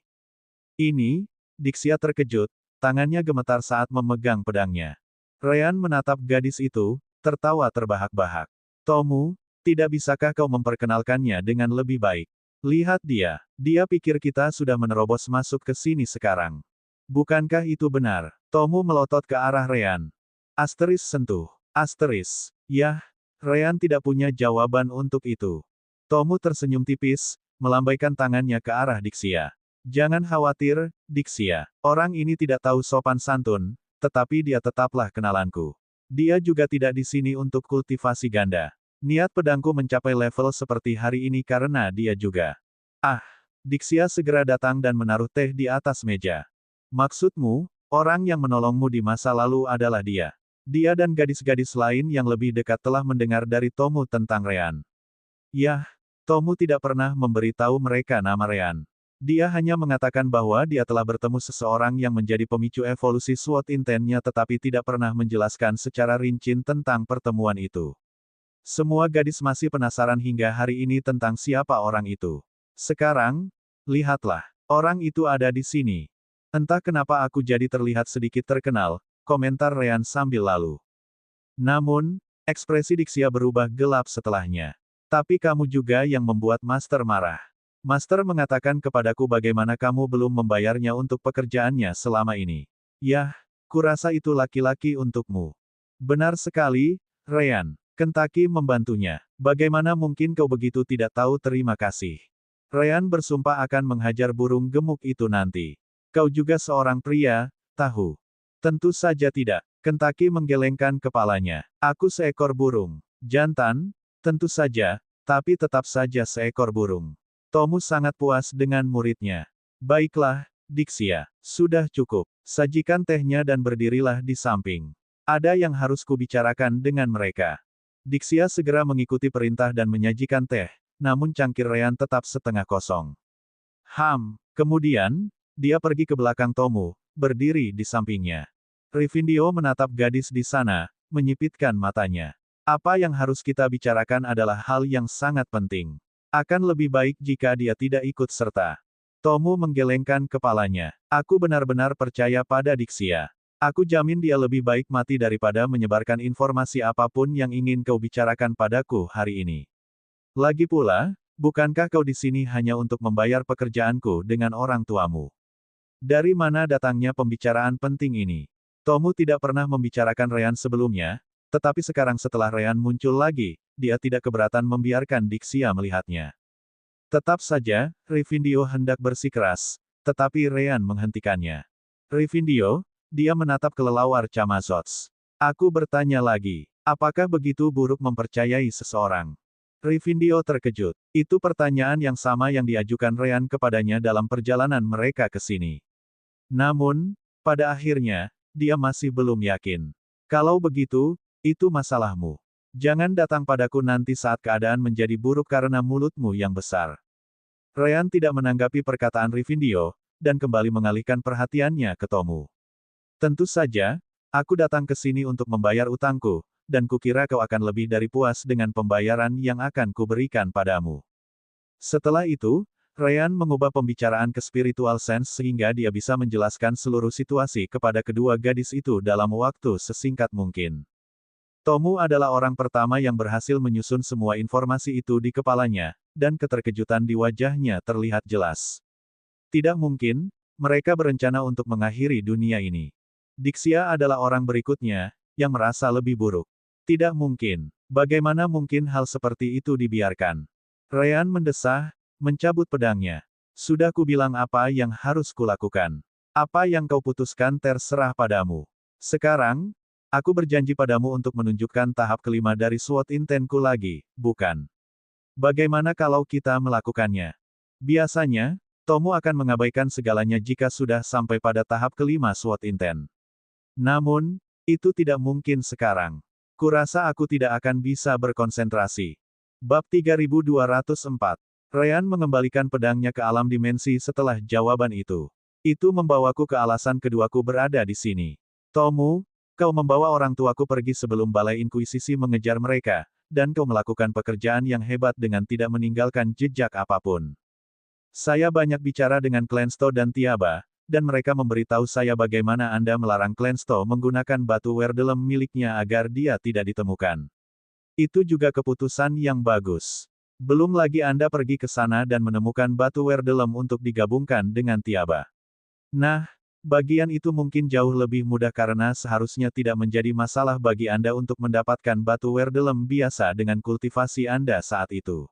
Ini, Dixia terkejut, tangannya gemetar saat memegang pedangnya. Ryan menatap gadis itu, tertawa terbahak-bahak. Tomu, tidak bisakah kau memperkenalkannya dengan lebih baik? Lihat dia, dia pikir kita sudah menerobos masuk ke sini sekarang. Bukankah itu benar? Tomu melotot ke arah Ryan. Asteris sentuh. Asteris. Yah, Ryan tidak punya jawaban untuk itu. Tomu tersenyum tipis, melambaikan tangannya ke arah Dixia. Jangan khawatir, Dixia. Orang ini tidak tahu sopan santun, tetapi dia tetaplah kenalanku. Dia juga tidak di sini untuk kultivasi ganda. Niat pedangku mencapai level seperti hari ini karena dia juga. Ah, Dixia segera datang dan menaruh teh di atas meja. Maksudmu, orang yang menolongmu di masa lalu adalah dia. Dia dan gadis-gadis lain yang lebih dekat telah mendengar dari Tomu tentang Ryan. Yah, Tomu tidak pernah memberitahu mereka nama Ryan. Dia hanya mengatakan bahwa dia telah bertemu seseorang yang menjadi pemicu evolusi SWOT intennya tetapi tidak pernah menjelaskan secara rinci tentang pertemuan itu. Semua gadis masih penasaran hingga hari ini tentang siapa orang itu. Sekarang, lihatlah, orang itu ada di sini. Entah kenapa aku jadi terlihat sedikit terkenal, komentar Ryan sambil lalu. Namun, ekspresi Dixia berubah gelap setelahnya. Tapi kamu juga yang membuat Master marah. Master mengatakan kepadaku bagaimana kamu belum membayarnya untuk pekerjaannya selama ini. Yah, kurasa itu laki-laki untukmu. Benar sekali, Ryan. Kentucky membantunya. Bagaimana mungkin kau begitu tidak tahu terima kasih? Ryan bersumpah akan menghajar burung gemuk itu nanti. Kau juga seorang pria, tahu? Tentu saja tidak. Kentucky menggelengkan kepalanya. Aku seekor burung. Jantan? Tentu saja, tapi tetap saja seekor burung. Tomu sangat puas dengan muridnya. Baiklah, Dixia. Sudah cukup. Sajikan tehnya dan berdirilah di samping. Ada yang harus kubicarakan dengan mereka. Dixia segera mengikuti perintah dan menyajikan teh, namun cangkir Ryan tetap setengah kosong. Kemudian, dia pergi ke belakang Tomu, berdiri di sampingnya. Rivindio menatap gadis di sana, menyipitkan matanya. Apa yang harus kita bicarakan adalah hal yang sangat penting. Akan lebih baik jika dia tidak ikut serta. Tomu menggelengkan kepalanya. Aku benar-benar percaya pada Dixia. Aku jamin dia lebih baik mati daripada menyebarkan informasi apapun yang ingin kau bicarakan padaku hari ini. Lagi pula, bukankah kau di sini hanya untuk membayar pekerjaanku dengan orang tuamu? Dari mana datangnya pembicaraan penting ini? Tomu tidak pernah membicarakan Ryan sebelumnya, tetapi sekarang setelah Ryan muncul lagi, dia tidak keberatan membiarkan Dixia melihatnya. Tetap saja, Rivindio hendak bersikeras, tetapi Ryan menghentikannya. Rivindio, dia menatap kelelawar Camazots. Aku bertanya lagi, apakah begitu buruk mempercayai seseorang? Rivindio terkejut. Itu pertanyaan yang sama yang diajukan Ryan kepadanya dalam perjalanan mereka ke sini. Namun, pada akhirnya, dia masih belum yakin. Kalau begitu, itu masalahmu. Jangan datang padaku nanti saat keadaan menjadi buruk karena mulutmu yang besar. Ryan tidak menanggapi perkataan Rivindio, dan kembali mengalihkan perhatiannya ke Tomu. Tentu saja, aku datang ke sini untuk membayar utangku, dan kukira kau akan lebih dari puas dengan pembayaran yang akan kuberikan padamu. Setelah itu, Ryan mengubah pembicaraan ke spiritual sense sehingga dia bisa menjelaskan seluruh situasi kepada kedua gadis itu dalam waktu sesingkat mungkin. Tomu adalah orang pertama yang berhasil menyusun semua informasi itu di kepalanya, dan keterkejutan di wajahnya terlihat jelas. Tidak mungkin, mereka berencana untuk mengakhiri dunia ini. Dixia adalah orang berikutnya, yang merasa lebih buruk. Tidak mungkin. Bagaimana mungkin hal seperti itu dibiarkan? Ryan mendesah, mencabut pedangnya. Sudah kubilang apa yang harus kulakukan. Apa yang kau putuskan terserah padamu. Sekarang, aku berjanji padamu untuk menunjukkan tahap kelima dari SWOT Intenku lagi, bukan? Bagaimana kalau kita melakukannya? Biasanya, Tomo akan mengabaikan segalanya jika sudah sampai pada tahap kelima SWOT Intent. Namun, itu tidak mungkin sekarang. Kurasa aku tidak akan bisa berkonsentrasi. Bab 3204. Ryan mengembalikan pedangnya ke alam dimensi setelah jawaban itu. Itu membawaku ke alasan keduaku berada di sini. Tomu, kau membawa orang tuaku pergi sebelum balai inkuisisi mengejar mereka, dan kau melakukan pekerjaan yang hebat dengan tidak meninggalkan jejak apapun. Saya banyak bicara dengan Clensto dan Tiaba, dan mereka memberitahu saya bagaimana Anda melarang Clensto menggunakan batu Werdelem miliknya agar dia tidak ditemukan. Itu juga keputusan yang bagus. Belum lagi Anda pergi ke sana dan menemukan batu Werdelem untuk digabungkan dengan Tiaba. Nah, bagian itu mungkin jauh lebih mudah karena seharusnya tidak menjadi masalah bagi Anda untuk mendapatkan batu Werdelem biasa dengan kultivasi Anda saat itu.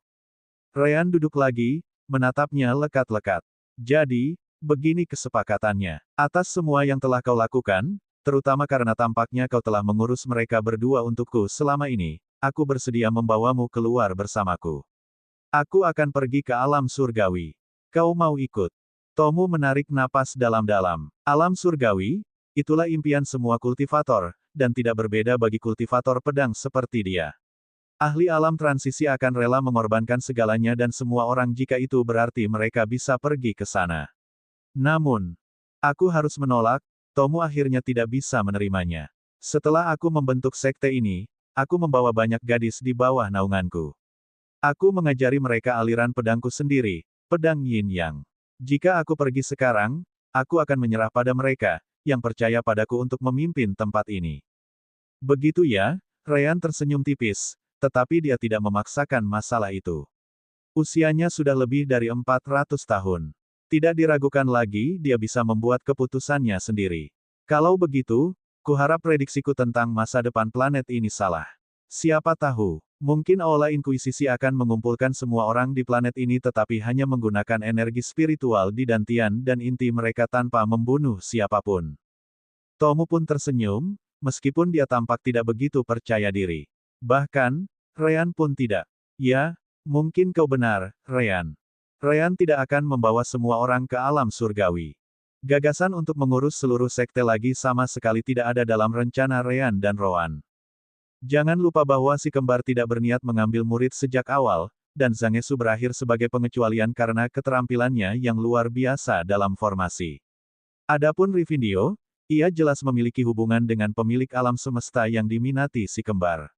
Ryan duduk lagi, menatapnya lekat-lekat. Jadi, begini kesepakatannya. Atas semua yang telah kau lakukan, terutama karena tampaknya kau telah mengurus mereka berdua untukku selama ini, aku bersedia membawamu keluar bersamaku. Aku akan pergi ke alam surgawi. Kau mau ikut? Tomu menarik napas dalam-dalam. Alam surgawi, itulah impian semua kultivator, dan tidak berbeda bagi kultivator pedang seperti dia. Ahli alam transisi akan rela mengorbankan segalanya dan semua orang jika itu berarti mereka bisa pergi ke sana. Namun, aku harus menolak, Tomu akhirnya tidak bisa menerimanya. Setelah aku membentuk sekte ini, aku membawa banyak gadis di bawah naunganku. Aku mengajari mereka aliran pedangku sendiri, pedang Yin Yang. Jika aku pergi sekarang, aku akan menyerah pada mereka, yang percaya padaku untuk memimpin tempat ini. Begitu ya, Ryan tersenyum tipis, tetapi dia tidak memaksakan masalah itu. Usianya sudah lebih dari 400 tahun. Tidak diragukan lagi, dia bisa membuat keputusannya sendiri. Kalau begitu, kuharap prediksiku tentang masa depan planet ini salah. Siapa tahu, mungkin Aula Inkuisisi akan mengumpulkan semua orang di planet ini tetapi hanya menggunakan energi spiritual di dantian dan inti mereka tanpa membunuh siapapun. Tomu pun tersenyum, meskipun dia tampak tidak begitu percaya diri. Bahkan, Ryan pun tidak. Ya, mungkin kau benar, Ryan. Ryan tidak akan membawa semua orang ke alam surgawi. Gagasan untuk mengurus seluruh sekte lagi sama sekali tidak ada dalam rencana Ryan dan Rowan. Jangan lupa bahwa si kembar tidak berniat mengambil murid sejak awal, dan Zangetsu berakhir sebagai pengecualian karena keterampilannya yang luar biasa dalam formasi. Adapun Rivindio, ia jelas memiliki hubungan dengan pemilik alam semesta yang diminati si kembar.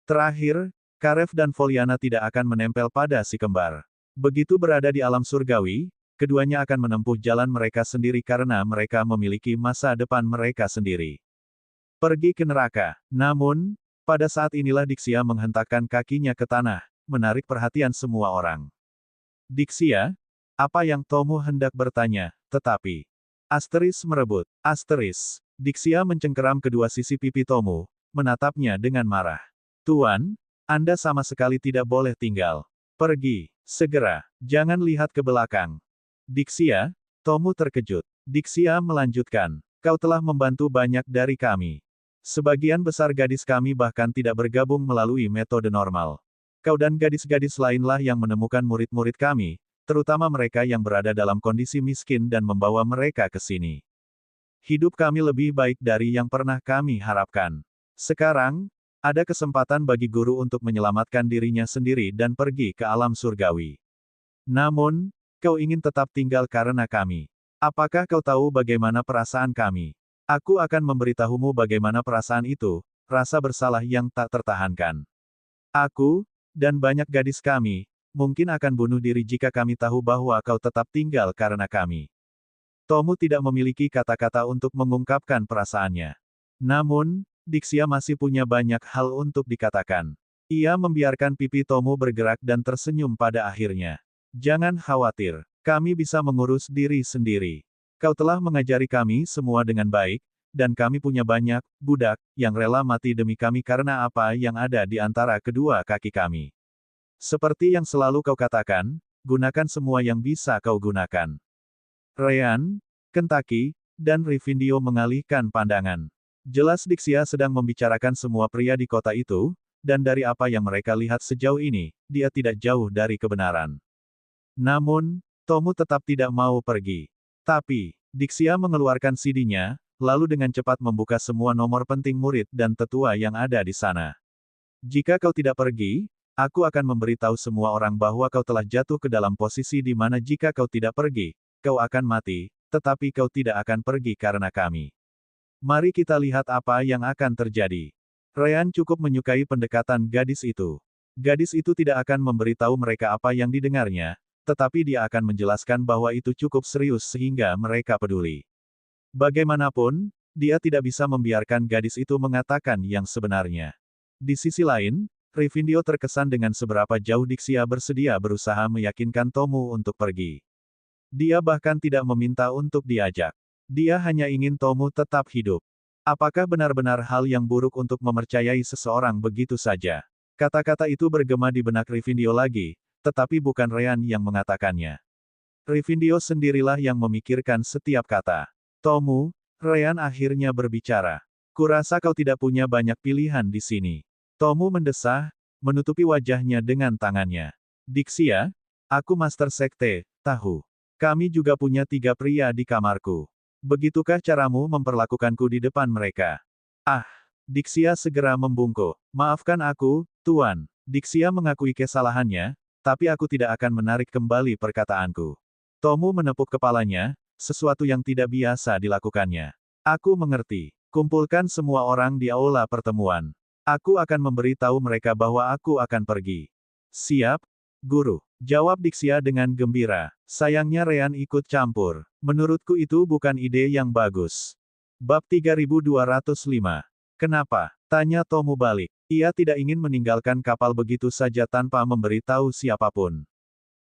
Terakhir, Karev dan Foliana tidak akan menempel pada si kembar. Begitu berada di alam surgawi, keduanya akan menempuh jalan mereka sendiri karena mereka memiliki masa depan mereka sendiri. Pergi ke neraka. Namun, pada saat inilah Dixia menghentakkan kakinya ke tanah, menarik perhatian semua orang. Dixia? Apa yang Tomu hendak bertanya, tetapi Asteris merebut. Asteris. Dixia mencengkeram kedua sisi pipi Tomu, menatapnya dengan marah. Tuan, Anda sama sekali tidak boleh tinggal. Pergi, segera, jangan lihat ke belakang. Dixia? Tomu terkejut. Dixia melanjutkan, kau telah membantu banyak dari kami. Sebagian besar gadis kami bahkan tidak bergabung melalui metode normal. Kau dan gadis-gadis lainlah yang menemukan murid-murid kami, terutama mereka yang berada dalam kondisi miskin dan membawa mereka ke sini. Hidup kami lebih baik dari yang pernah kami harapkan. Sekarang, ada kesempatan bagi guru untuk menyelamatkan dirinya sendiri dan pergi ke alam surgawi. Namun, kau ingin tetap tinggal karena kami. Apakah kau tahu bagaimana perasaan kami? Aku akan memberitahumu bagaimana perasaan itu, rasa bersalah yang tak tertahankan. Aku, dan banyak gadis kami, mungkin akan bunuh diri jika kami tahu bahwa kau tetap tinggal karena kami. Tomu tidak memiliki kata-kata untuk mengungkapkan perasaannya. Namun, Dixia masih punya banyak hal untuk dikatakan. Ia membiarkan pipi Tomu bergerak dan tersenyum pada akhirnya. Jangan khawatir, kami bisa mengurus diri sendiri. Kau telah mengajari kami semua dengan baik, dan kami punya banyak budak yang rela mati demi kami karena apa yang ada di antara kedua kaki kami. Seperti yang selalu kau katakan, gunakan semua yang bisa kau gunakan. Ryan, Kentucky, dan Riffindio mengalihkan pandangan. Jelas Dixia sedang membicarakan semua pria di kota itu, dan dari apa yang mereka lihat sejauh ini, dia tidak jauh dari kebenaran. Namun, Tomu tetap tidak mau pergi. Tapi, Dixia mengeluarkan CD-nya, lalu dengan cepat membuka semua nomor penting murid dan tetua yang ada di sana. Jika kau tidak pergi, aku akan memberitahu semua orang bahwa kau telah jatuh ke dalam posisi di mana jika kau tidak pergi, kau akan mati, tetapi kau tidak akan pergi karena kami. Mari kita lihat apa yang akan terjadi. Ryan cukup menyukai pendekatan gadis itu. Gadis itu tidak akan memberitahu mereka apa yang didengarnya, tetapi dia akan menjelaskan bahwa itu cukup serius sehingga mereka peduli. Bagaimanapun, dia tidak bisa membiarkan gadis itu mengatakan yang sebenarnya. Di sisi lain, Riffindio terkesan dengan seberapa jauh Dixia bersedia berusaha meyakinkan Tomu untuk pergi. Dia bahkan tidak meminta untuk diajak. Dia hanya ingin Tomu tetap hidup. Apakah benar-benar hal yang buruk untuk mempercayai seseorang begitu saja? Kata-kata itu bergema di benak Riffindio lagi, tetapi bukan Ryan yang mengatakannya. Riffindio sendirilah yang memikirkan setiap kata. Tomu, Ryan akhirnya berbicara. Kurasa kau tidak punya banyak pilihan di sini. Tomu mendesah, menutupi wajahnya dengan tangannya. Dixia, aku Master Sekte, tahu. Kami juga punya 3 pria di kamarku. Begitukah caramu memperlakukanku di depan mereka? Ah! Dixia segera membungkuk. Maafkan aku, Tuan. Dixia mengakui kesalahannya, tapi aku tidak akan menarik kembali perkataanku. Tomu menepuk kepalanya, sesuatu yang tidak biasa dilakukannya. Aku mengerti. Kumpulkan semua orang di aula pertemuan. Aku akan memberitahu mereka bahwa aku akan pergi. Siap, Guru. Jawab Dixia dengan gembira. Sayangnya Ryan ikut campur. Menurutku itu bukan ide yang bagus. Bab 3205. Kenapa? Tanya Tomu balik. Ia tidak ingin meninggalkan kapal begitu saja tanpa memberitahu siapapun.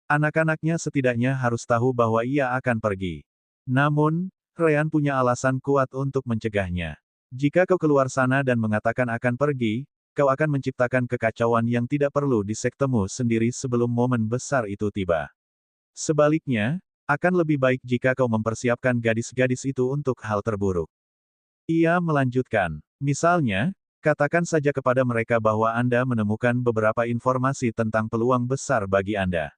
Anak-anaknya setidaknya harus tahu bahwa ia akan pergi. Namun, Ryan punya alasan kuat untuk mencegahnya. Jika kau keluar sana dan mengatakan akan pergi, kau akan menciptakan kekacauan yang tidak perlu di sektemu sendiri sebelum momen besar itu tiba. Sebaliknya, akan lebih baik jika kau mempersiapkan gadis-gadis itu untuk hal terburuk. Ia melanjutkan, misalnya, katakan saja kepada mereka bahwa Anda menemukan beberapa informasi tentang peluang besar bagi Anda.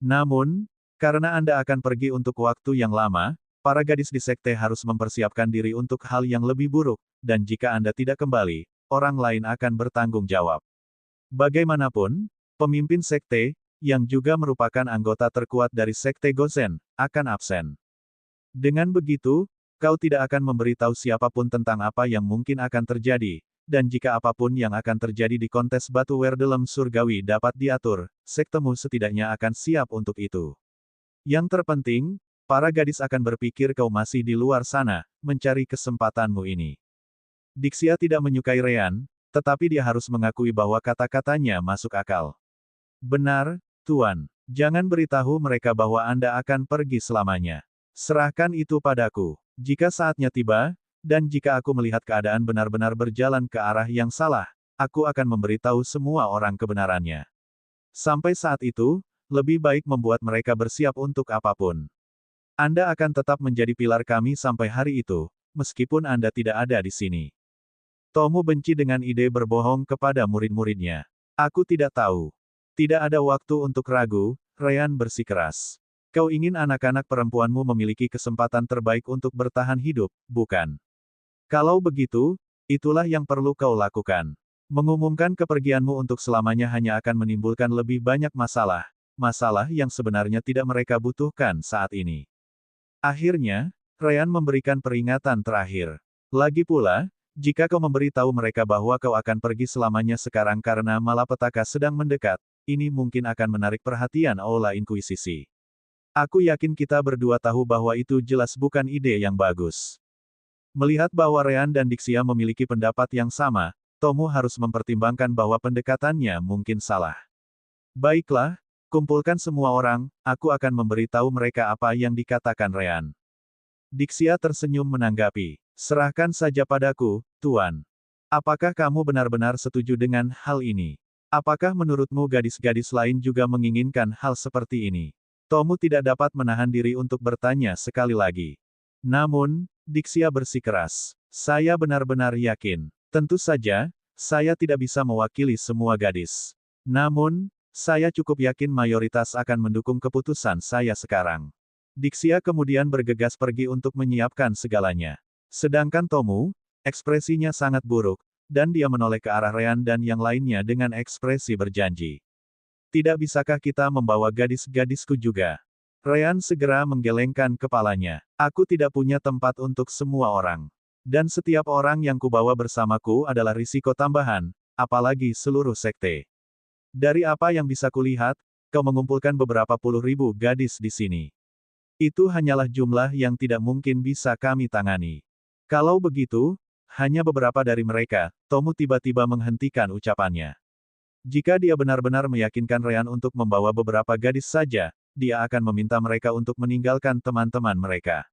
Namun, karena Anda akan pergi untuk waktu yang lama, para gadis di sekte harus mempersiapkan diri untuk hal yang lebih buruk, dan jika Anda tidak kembali, orang lain akan bertanggung jawab. Bagaimanapun, pemimpin sekte, yang juga merupakan anggota terkuat dari sekte Gozen, akan absen. Dengan begitu, kau tidak akan memberitahu siapapun tentang apa yang mungkin akan terjadi, dan jika apapun yang akan terjadi di kontes batu Werdelem Surgawi dapat diatur, sektemu setidaknya akan siap untuk itu. Yang terpenting, para gadis akan berpikir kau masih di luar sana, mencari kesempatanmu ini. Dixia tidak menyukai Ryan, tetapi dia harus mengakui bahwa kata-katanya masuk akal. Benar, Tuan. Jangan beritahu mereka bahwa Anda akan pergi selamanya. Serahkan itu padaku. Jika saatnya tiba, dan jika aku melihat keadaan benar-benar berjalan ke arah yang salah, aku akan memberitahu semua orang kebenarannya. Sampai saat itu, lebih baik membuat mereka bersiap untuk apapun. Anda akan tetap menjadi pilar kami sampai hari itu, meskipun Anda tidak ada di sini. Tomu benci dengan ide berbohong kepada murid-muridnya. Aku tidak tahu. Tidak ada waktu untuk ragu, Ryan bersikeras. Kau ingin anak-anak perempuanmu memiliki kesempatan terbaik untuk bertahan hidup, bukan? Kalau begitu, itulah yang perlu kau lakukan. Mengumumkan kepergianmu untuk selamanya hanya akan menimbulkan lebih banyak masalah, masalah yang sebenarnya tidak mereka butuhkan saat ini. Akhirnya, Ryan memberikan peringatan terakhir. Lagi pula, jika kau memberitahu mereka bahwa kau akan pergi selamanya sekarang karena malapetaka sedang mendekat, ini mungkin akan menarik perhatian Aula Inkuisisi. Aku yakin kita berdua tahu bahwa itu jelas bukan ide yang bagus. Melihat bahwa Ryan dan Dixia memiliki pendapat yang sama, Tomu harus mempertimbangkan bahwa pendekatannya mungkin salah. Baiklah, kumpulkan semua orang, aku akan memberitahu mereka apa yang dikatakan Ryan. Dixia tersenyum menanggapi. Serahkan saja padaku, Tuan. Apakah kamu benar-benar setuju dengan hal ini? Apakah menurutmu gadis-gadis lain juga menginginkan hal seperti ini? Tomu tidak dapat menahan diri untuk bertanya sekali lagi. Namun, Dixia bersikeras. Saya benar-benar yakin. Tentu saja, saya tidak bisa mewakili semua gadis. Namun, saya cukup yakin mayoritas akan mendukung keputusan saya sekarang. Dixia kemudian bergegas pergi untuk menyiapkan segalanya. Sedangkan Tomu, ekspresinya sangat buruk, dan dia menoleh ke arah Ryan dan yang lainnya dengan ekspresi berjanji. Tidak bisakah kita membawa gadis-gadisku juga? Ryan segera menggelengkan kepalanya. Aku tidak punya tempat untuk semua orang. Dan setiap orang yang kubawa bersamaku adalah risiko tambahan, apalagi seluruh sekte. Dari apa yang bisa kulihat, kau mengumpulkan beberapa puluh ribu gadis di sini. Itu hanyalah jumlah yang tidak mungkin bisa kami tangani. Kalau begitu, hanya beberapa dari mereka, Tomu tiba-tiba menghentikan ucapannya. Jika dia benar-benar meyakinkan Ryan untuk membawa beberapa gadis saja, dia akan meminta mereka untuk meninggalkan teman-teman mereka.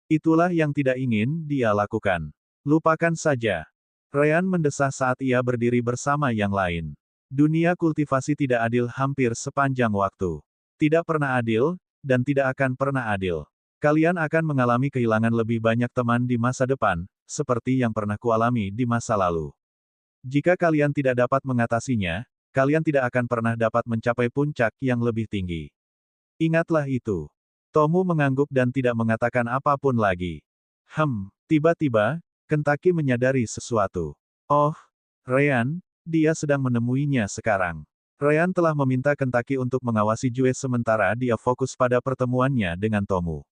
Itulah yang tidak ingin dia lakukan. Lupakan saja. Ryan mendesah saat ia berdiri bersama yang lain. Dunia kultivasi tidak adil hampir sepanjang waktu. Tidak pernah adil, dan tidak akan pernah adil. Kalian akan mengalami kehilangan lebih banyak teman di masa depan, seperti yang pernah kualami di masa lalu. Jika kalian tidak dapat mengatasinya, kalian tidak akan pernah dapat mencapai puncak yang lebih tinggi. Ingatlah itu. Tomu mengangguk dan tidak mengatakan apapun lagi. Tiba-tiba, Kentucky menyadari sesuatu. Oh, Ryan, dia sedang menemuinya sekarang. Ryan telah meminta Kentucky untuk mengawasi Jue sementara dia fokus pada pertemuannya dengan Tomu.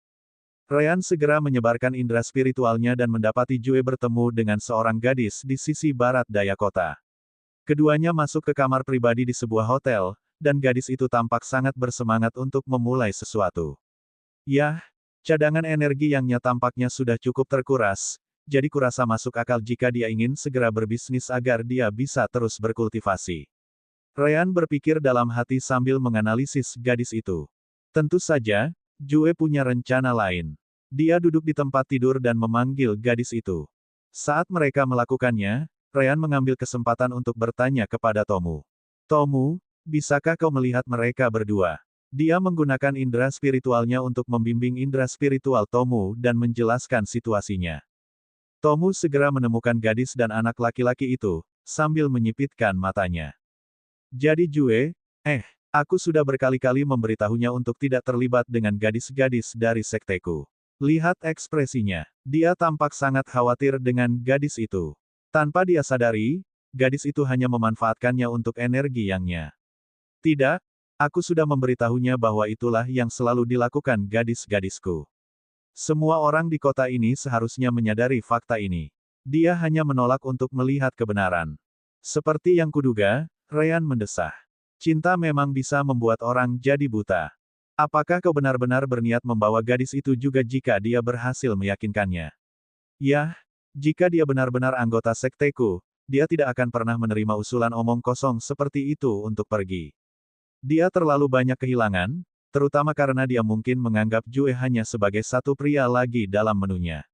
Ryan segera menyebarkan indera spiritualnya dan mendapati Jue bertemu dengan seorang gadis di sisi barat daya kota. Keduanya masuk ke kamar pribadi di sebuah hotel, dan gadis itu tampak sangat bersemangat untuk memulai sesuatu. Yah, cadangan energi yangnya tampaknya sudah cukup terkuras, jadi kurasa masuk akal jika dia ingin segera berbisnis agar dia bisa terus berkultivasi. Ryan berpikir dalam hati sambil menganalisis gadis itu. Tentu saja, Jue punya rencana lain. Dia duduk di tempat tidur dan memanggil gadis itu. Saat mereka melakukannya, Ryan mengambil kesempatan untuk bertanya kepada Tomu. Tomu, bisakah kau melihat mereka berdua? Dia menggunakan indera spiritualnya untuk membimbing indera spiritual Tomu dan menjelaskan situasinya. Tomu segera menemukan gadis dan anak laki-laki itu, sambil menyipitkan matanya. Jadi Jue, aku sudah berkali-kali memberitahunya untuk tidak terlibat dengan gadis-gadis dari sekteku. Lihat ekspresinya. Dia tampak sangat khawatir dengan gadis itu. Tanpa dia sadari, gadis itu hanya memanfaatkannya untuk energi yangnya. Tidak, aku sudah memberitahunya bahwa itulah yang selalu dilakukan gadis-gadisku. Semua orang di kota ini seharusnya menyadari fakta ini. Dia hanya menolak untuk melihat kebenaran. Seperti yang kuduga, Ryan mendesah. Cinta memang bisa membuat orang jadi buta. Apakah kau benar-benar berniat membawa gadis itu juga jika dia berhasil meyakinkannya? Yah, jika dia benar-benar anggota sekteku, dia tidak akan pernah menerima usulan omong kosong seperti itu untuk pergi. Dia terlalu banyak kehilangan, terutama karena dia mungkin menganggap Jue hanya sebagai satu pria lagi dalam menunya.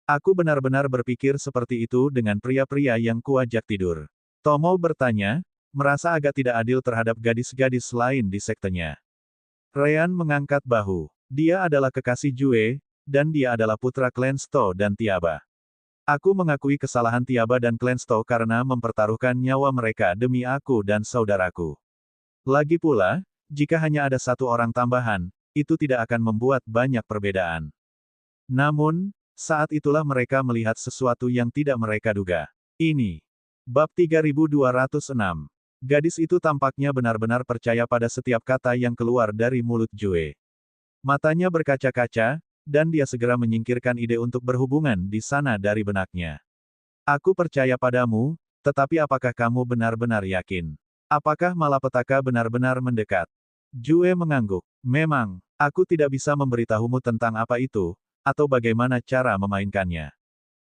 Aku benar-benar berpikir seperti itu dengan pria-pria yang kuajak tidur. Tomo bertanya, merasa agak tidak adil terhadap gadis-gadis lain di sektenya. Ryan mengangkat bahu. Dia adalah kekasih Jue, dan dia adalah putra klan Sto dan Tiaba. Aku mengakui kesalahan Tiaba dan klan Sto karena mempertaruhkan nyawa mereka demi aku dan saudaraku. Lagi pula, jika hanya ada satu orang tambahan, itu tidak akan membuat banyak perbedaan. Namun, saat itulah mereka melihat sesuatu yang tidak mereka duga. Ini. Bab 3206. Gadis itu tampaknya benar-benar percaya pada setiap kata yang keluar dari mulut Jue. Matanya berkaca-kaca, dan dia segera menyingkirkan ide untuk berhubungan di sana dari benaknya. Aku percaya padamu, tetapi apakah kamu benar-benar yakin? Apakah malapetaka benar-benar mendekat? Jue mengangguk. Memang, aku tidak bisa memberitahumu tentang apa itu, atau bagaimana cara memainkannya.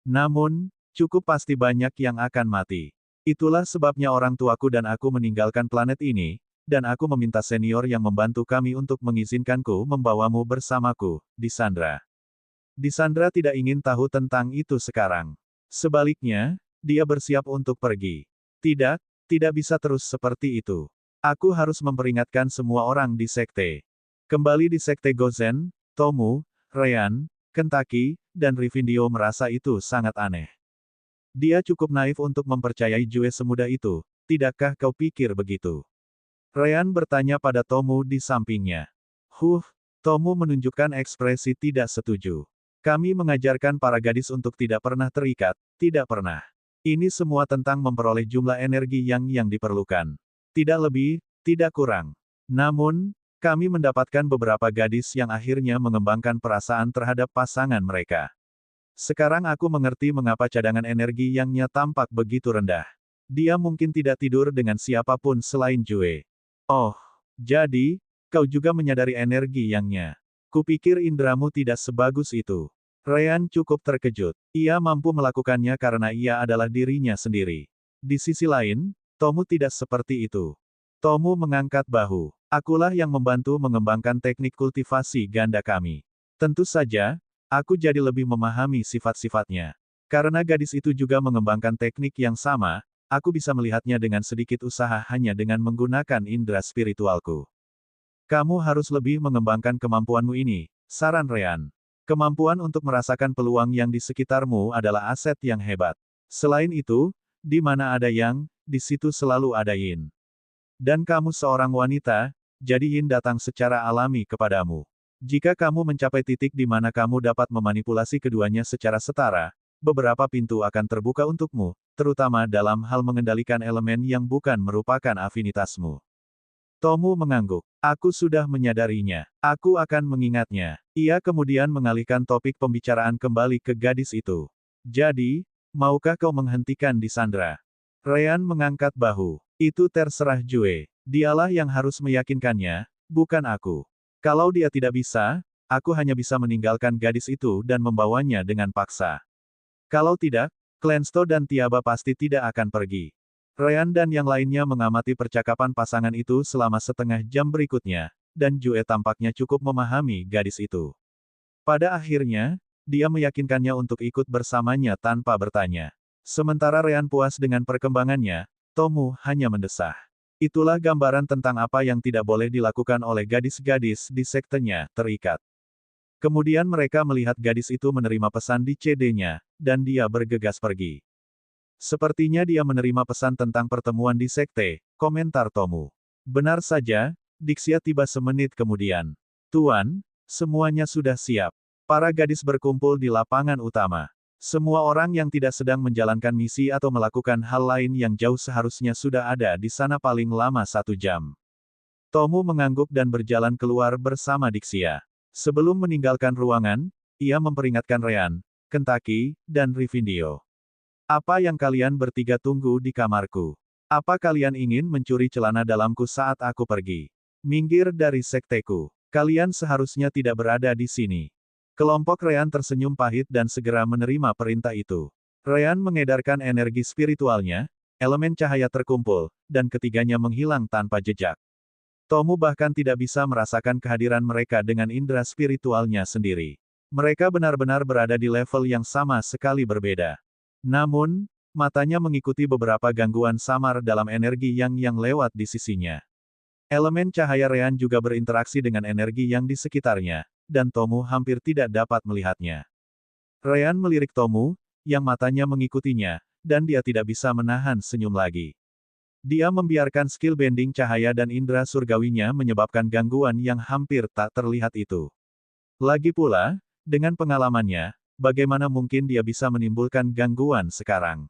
Namun, cukup pasti banyak yang akan mati. Itulah sebabnya orang tuaku dan aku meninggalkan planet ini, dan aku meminta senior yang membantu kami untuk mengizinkanku membawamu bersamaku, Disandra. Disandra tidak ingin tahu tentang itu sekarang. Sebaliknya, dia bersiap untuk pergi. Tidak, tidak bisa terus seperti itu. Aku harus memperingatkan semua orang di sekte. Kembali di sekte Gozen, Tomu, Ryan, Kentucky, dan Riffindio merasa itu sangat aneh. Dia cukup naif untuk mempercayai Jue semudah itu, tidakkah kau pikir begitu? Ryan bertanya pada Tomu di sampingnya. Tomu menunjukkan ekspresi tidak setuju. Kami mengajarkan para gadis untuk tidak pernah terikat, tidak pernah. Ini semua tentang memperoleh jumlah energi yang diperlukan. Tidak lebih, tidak kurang. Namun, kami mendapatkan beberapa gadis yang akhirnya mengembangkan perasaan terhadap pasangan mereka. Sekarang aku mengerti mengapa cadangan energi yangnya tampak begitu rendah. Dia mungkin tidak tidur dengan siapapun selain Jue. Oh, jadi, kau juga menyadari energi yangnya. Kupikir indramu tidak sebagus itu. Ryan cukup terkejut. Ia mampu melakukannya karena ia adalah dirinya sendiri. Di sisi lain, Tomu tidak seperti itu. Tomu mengangkat bahu. Akulah yang membantu mengembangkan teknik kultivasi ganda kami. Tentu saja, aku jadi lebih memahami sifat-sifatnya. Karena gadis itu juga mengembangkan teknik yang sama, aku bisa melihatnya dengan sedikit usaha hanya dengan menggunakan indera spiritualku. Kamu harus lebih mengembangkan kemampuanmu ini, saran Ryan. Kemampuan untuk merasakan peluang yang di sekitarmu adalah aset yang hebat. Selain itu, di mana ada yang, di situ selalu ada yin. Dan kamu seorang wanita, jadi yin datang secara alami kepadamu. Jika kamu mencapai titik di mana kamu dapat memanipulasi keduanya secara setara, beberapa pintu akan terbuka untukmu, terutama dalam hal mengendalikan elemen yang bukan merupakan afinitasmu. Tomu mengangguk. Aku sudah menyadarinya. Aku akan mengingatnya. Ia kemudian mengalihkan topik pembicaraan kembali ke gadis itu. Jadi, maukah kau menghentikan di Sandra? Ryan mengangkat bahu. Itu terserah Jue. Dialah yang harus meyakinkannya, bukan aku. Kalau dia tidak bisa, aku hanya bisa meninggalkan gadis itu dan membawanya dengan paksa. Kalau tidak, Clensto dan Tiaba pasti tidak akan pergi. Ryan dan yang lainnya mengamati percakapan pasangan itu selama setengah jam berikutnya, dan Jue tampaknya cukup memahami gadis itu. Pada akhirnya, dia meyakinkannya untuk ikut bersamanya tanpa bertanya. Sementara Ryan puas dengan perkembangannya, Tomu hanya mendesah. Itulah gambaran tentang apa yang tidak boleh dilakukan oleh gadis-gadis di sektenya, terikat. Kemudian mereka melihat gadis itu menerima pesan di CD-nya, dan dia bergegas pergi. Sepertinya dia menerima pesan tentang pertemuan di sekte, komentar Tomu. Benar saja, Dixia tiba semenit kemudian. Tuan, semuanya sudah siap. Para gadis berkumpul di lapangan utama. Semua orang yang tidak sedang menjalankan misi atau melakukan hal lain yang jauh seharusnya sudah ada di sana paling lama 1 jam. Tomu mengangguk dan berjalan keluar bersama Dixia. Sebelum meninggalkan ruangan, ia memperingatkan Ryan, Kentucky, dan Riffindio. Apa yang kalian bertiga tunggu di kamarku? Apa kalian ingin mencuri celana dalamku saat aku pergi? Minggir dari sekteku. Kalian seharusnya tidak berada di sini. Kelompok Ryan tersenyum pahit dan segera menerima perintah itu. Ryan mengedarkan energi spiritualnya, elemen cahaya terkumpul, dan ketiganya menghilang tanpa jejak. Tomu bahkan tidak bisa merasakan kehadiran mereka dengan indera spiritualnya sendiri. Mereka benar-benar berada di level yang sama sekali berbeda. Namun, matanya mengikuti beberapa gangguan samar dalam energi yang lewat di sisinya. Elemen cahaya Ryan juga berinteraksi dengan energi yang di sekitarnya, dan Tomu hampir tidak dapat melihatnya. Ryan melirik Tomu, yang matanya mengikutinya, dan dia tidak bisa menahan senyum lagi. Dia membiarkan skill bending cahaya dan indera surgawinya menyebabkan gangguan yang hampir tak terlihat itu. Lagi pula, dengan pengalamannya, bagaimana mungkin dia bisa menimbulkan gangguan sekarang?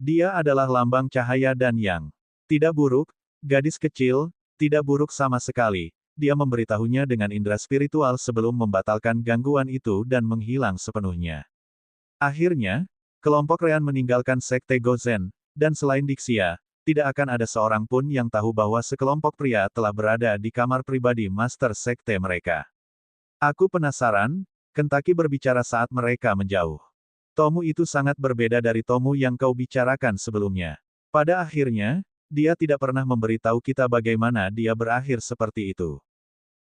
Dia adalah lambang cahaya dan yang tidak buruk, gadis kecil, tidak buruk sama sekali. Dia memberitahunya dengan indera spiritual sebelum membatalkan gangguan itu dan menghilang sepenuhnya. Akhirnya, kelompok Ryan meninggalkan sekte Gozen, dan selain Dixia, tidak akan ada seorang pun yang tahu bahwa sekelompok pria telah berada di kamar pribadi master sekte mereka. Aku penasaran, Kentucky berbicara saat mereka menjauh. Tomu itu sangat berbeda dari Tomu yang kau bicarakan sebelumnya. Pada akhirnya, dia tidak pernah memberitahu kita bagaimana dia berakhir seperti itu.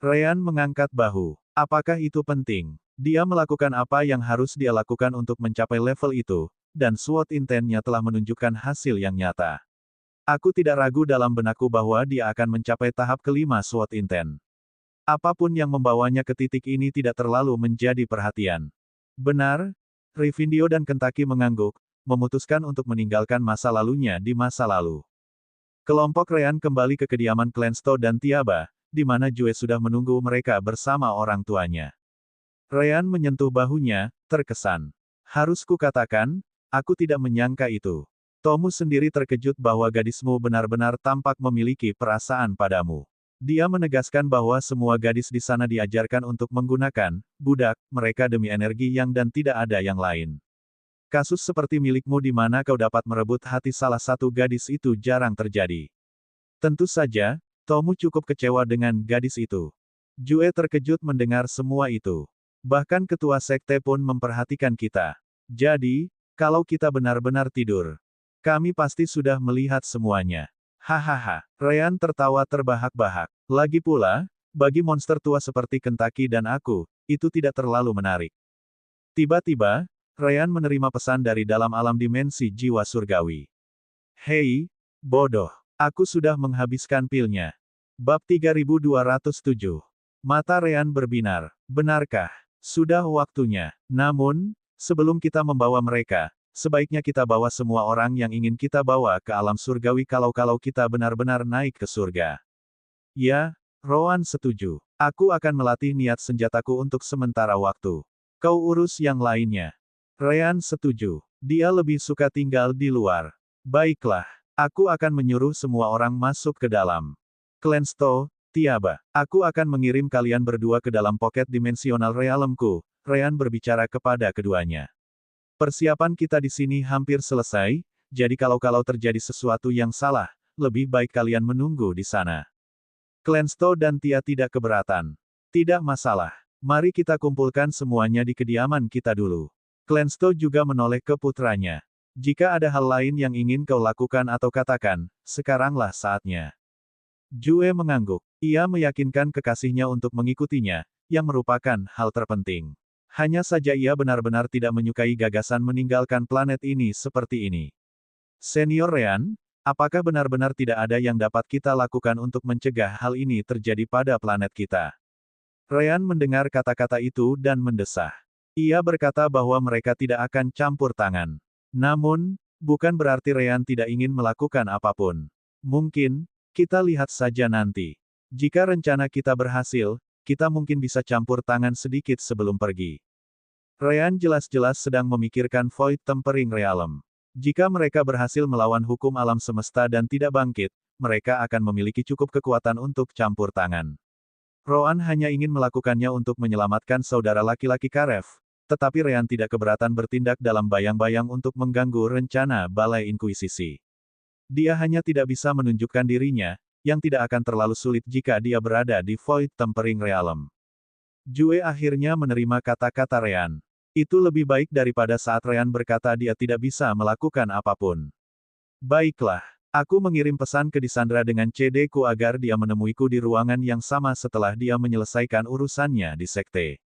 Ryan mengangkat bahu. Apakah itu penting? Dia melakukan apa yang harus dia lakukan untuk mencapai level itu, dan SWOT Intent-nya telah menunjukkan hasil yang nyata. Aku tidak ragu dalam benakku bahwa dia akan mencapai tahap kelima SWOT Intent. Apapun yang membawanya ke titik ini tidak terlalu menjadi perhatian. Benar, Rivindio dan Kentucky mengangguk, memutuskan untuk meninggalkan masa lalunya di masa lalu. Kelompok Ryan kembali ke kediaman Clansto dan Tiaba, di mana Jue sudah menunggu mereka bersama orang tuanya. Ryan menyentuh bahunya, terkesan. Harus kukatakan, aku tidak menyangka itu. Tomu sendiri terkejut bahwa gadismu benar-benar tampak memiliki perasaan padamu. Dia menegaskan bahwa semua gadis di sana diajarkan untuk menggunakan budak mereka demi energi yang dan tidak ada yang lain. Kasus seperti milikmu di mana kau dapat merebut hati salah satu gadis itu jarang terjadi. Tentu saja, Tomu cukup kecewa dengan gadis itu. Jue terkejut mendengar semua itu. Bahkan ketua sekte pun memperhatikan kita. Jadi, kalau kita benar-benar tidur, kami pasti sudah melihat semuanya. Hahaha, Ryan tertawa terbahak-bahak. Lagi pula, bagi monster tua seperti Kentucky dan aku, itu tidak terlalu menarik. Tiba-tiba, Ryan menerima pesan dari dalam alam dimensi jiwa surgawi. Hei, bodoh, aku sudah menghabiskan pilnya. Bab 3207. Mata Ryan berbinar. Benarkah? Sudah waktunya. Namun, sebelum kita membawa mereka, sebaiknya kita bawa semua orang yang ingin kita bawa ke alam surgawi kalau kita benar-benar naik ke surga. Ya, Rowan setuju. Aku akan melatih niat senjataku untuk sementara waktu. Kau urus yang lainnya. Ryan setuju. Dia lebih suka tinggal di luar. Baiklah, aku akan menyuruh semua orang masuk ke dalam. Clansto, Tiaba, aku akan mengirim kalian berdua ke dalam pocket dimensional realmku. Ryan berbicara kepada keduanya. Persiapan kita di sini hampir selesai, jadi kalau terjadi sesuatu yang salah, lebih baik kalian menunggu di sana. Clansto dan Tia tidak keberatan. Tidak masalah. Mari kita kumpulkan semuanya di kediaman kita dulu. Clansto juga menoleh ke putranya. Jika ada hal lain yang ingin kau lakukan atau katakan, sekaranglah saatnya. Jue mengangguk. Ia meyakinkan kekasihnya untuk mengikutinya, yang merupakan hal terpenting. Hanya saja ia benar-benar tidak menyukai gagasan meninggalkan planet ini seperti ini. Senior Ryan, apakah benar-benar tidak ada yang dapat kita lakukan untuk mencegah hal ini terjadi pada planet kita? Ryan mendengar kata-kata itu dan mendesah. Ia berkata bahwa mereka tidak akan campur tangan. Namun, bukan berarti Ryan tidak ingin melakukan apapun. Mungkin, kita lihat saja nanti. Jika rencana kita berhasil, kita mungkin bisa campur tangan sedikit sebelum pergi. Ryan jelas-jelas sedang memikirkan Void Tempering Realm. Jika mereka berhasil melawan hukum alam semesta dan tidak bangkit, mereka akan memiliki cukup kekuatan untuk campur tangan. Rowan hanya ingin melakukannya untuk menyelamatkan saudara laki-laki Karev, tetapi Ryan tidak keberatan bertindak dalam bayang-bayang untuk mengganggu rencana Balai Inkuisisi. Dia hanya tidak bisa menunjukkan dirinya, yang tidak akan terlalu sulit jika dia berada di Void Tempering Realm. Jue akhirnya menerima kata-kata Ryan. Itu lebih baik daripada saat Ryan berkata dia tidak bisa melakukan apapun. Baiklah, aku mengirim pesan ke Disandra dengan CD-ku agar dia menemuiku di ruangan yang sama setelah dia menyelesaikan urusannya di sekte.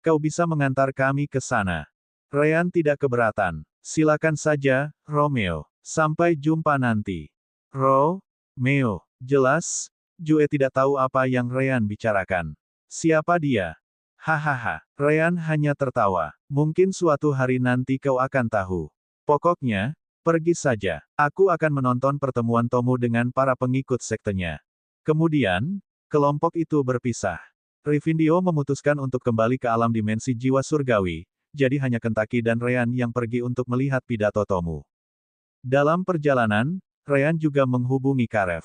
Kau bisa mengantar kami ke sana. Ryan tidak keberatan. Silakan saja, Romeo. Sampai jumpa nanti. Romeo. Jelas, Jue tidak tahu apa yang Ryan bicarakan. Siapa dia? Hahaha. Ryan hanya tertawa. Mungkin suatu hari nanti kau akan tahu. Pokoknya, pergi saja. Aku akan menonton pertemuan Tomu dengan para pengikut sektenya. Kemudian, kelompok itu berpisah. Rivindio memutuskan untuk kembali ke alam dimensi jiwa surgawi, jadi hanya Kentucky dan Ryan yang pergi untuk melihat pidato Tomu. Dalam perjalanan, Ryan juga menghubungi Karev.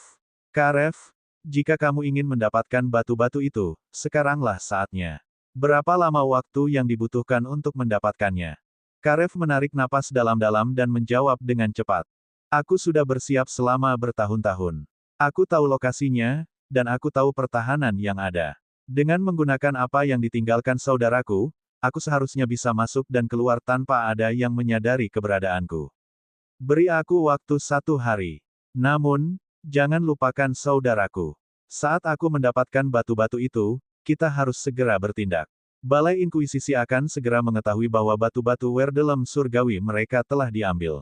Karev, jika kamu ingin mendapatkan batu-batu itu, sekaranglah saatnya. Berapa lama waktu yang dibutuhkan untuk mendapatkannya? Karev menarik napas dalam-dalam dan menjawab dengan cepat. Aku sudah bersiap selama bertahun-tahun. Aku tahu lokasinya, dan aku tahu pertahanan yang ada. Dengan menggunakan apa yang ditinggalkan saudaraku, aku seharusnya bisa masuk dan keluar tanpa ada yang menyadari keberadaanku. Beri aku waktu 1 hari. Namun, jangan lupakan saudaraku. Saat aku mendapatkan batu-batu itu, kita harus segera bertindak. Balai Inkuisisi akan segera mengetahui bahwa batu-batu Werdelem surgawi mereka telah diambil.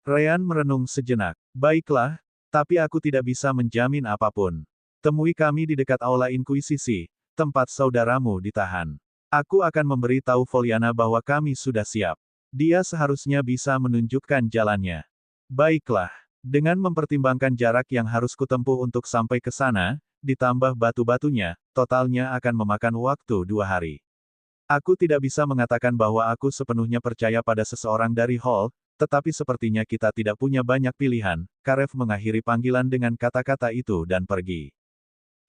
Ryan merenung sejenak. Baiklah, tapi aku tidak bisa menjamin apapun. Temui kami di dekat Aula Inkuisisi, tempat saudaramu ditahan. Aku akan memberi tahu Foliana bahwa kami sudah siap. Dia seharusnya bisa menunjukkan jalannya. Baiklah. Dengan mempertimbangkan jarak yang harus kutempuh untuk sampai ke sana, ditambah batu-batunya, totalnya akan memakan waktu 2 hari. Aku tidak bisa mengatakan bahwa aku sepenuhnya percaya pada seseorang dari Hall, tetapi sepertinya kita tidak punya banyak pilihan. Karev mengakhiri panggilan dengan kata-kata itu dan pergi.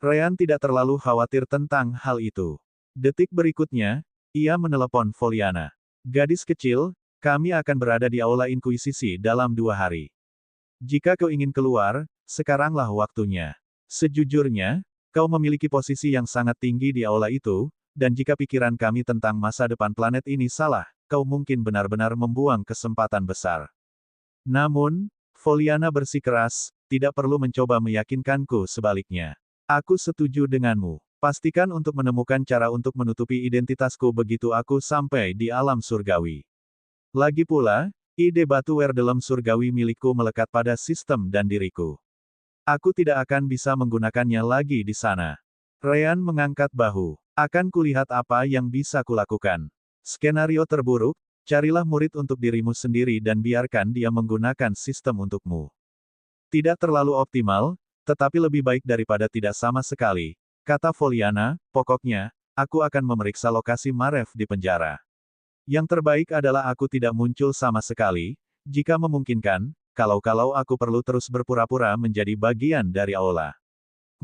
Ryan tidak terlalu khawatir tentang hal itu. Detik berikutnya, ia menelepon Foliana. Gadis kecil, kami akan berada di Aula Inkuisisi dalam 2 hari. Jika kau ingin keluar, sekaranglah waktunya. Sejujurnya, kau memiliki posisi yang sangat tinggi di aula itu, dan jika pikiran kami tentang masa depan planet ini salah, kau mungkin benar-benar membuang kesempatan besar. Namun, Foliana bersikeras, tidak perlu mencoba meyakinkanku sebaliknya. Aku setuju denganmu. Pastikan untuk menemukan cara untuk menutupi identitasku begitu aku sampai di alam surgawi. Lagi pula, ide batu Werdelem surgawi milikku melekat pada sistem dan diriku. Aku tidak akan bisa menggunakannya lagi di sana. Ryan mengangkat bahu. Akan kulihat apa yang bisa kulakukan. Skenario terburuk, carilah murid untuk dirimu sendiri dan biarkan dia menggunakan sistem untukmu. Tidak terlalu optimal, tetapi lebih baik daripada tidak sama sekali, kata Foliana. Pokoknya, aku akan memeriksa lokasi Marev di penjara. Yang terbaik adalah aku tidak muncul sama sekali, jika memungkinkan, kalau aku perlu terus berpura-pura menjadi bagian dari aula.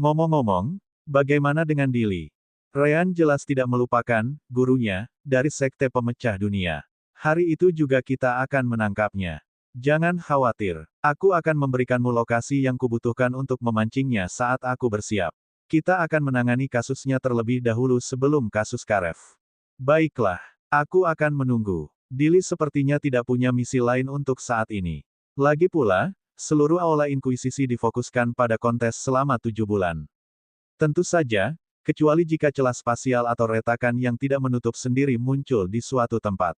Ngomong-ngomong, bagaimana dengan Dili? Ryan jelas tidak melupakan, gurunya, dari Sekte Pemecah Dunia. Hari itu juga kita akan menangkapnya. Jangan khawatir, aku akan memberikanmu lokasi yang kubutuhkan untuk memancingnya saat aku bersiap. Kita akan menangani kasusnya terlebih dahulu sebelum kasus Karev. Baiklah, aku akan menunggu. Dili sepertinya tidak punya misi lain untuk saat ini. Lagi pula, seluruh aula inkuisisi difokuskan pada kontes selama 7 bulan. Tentu saja, kecuali jika celah spasial atau retakan yang tidak menutup sendiri muncul di suatu tempat.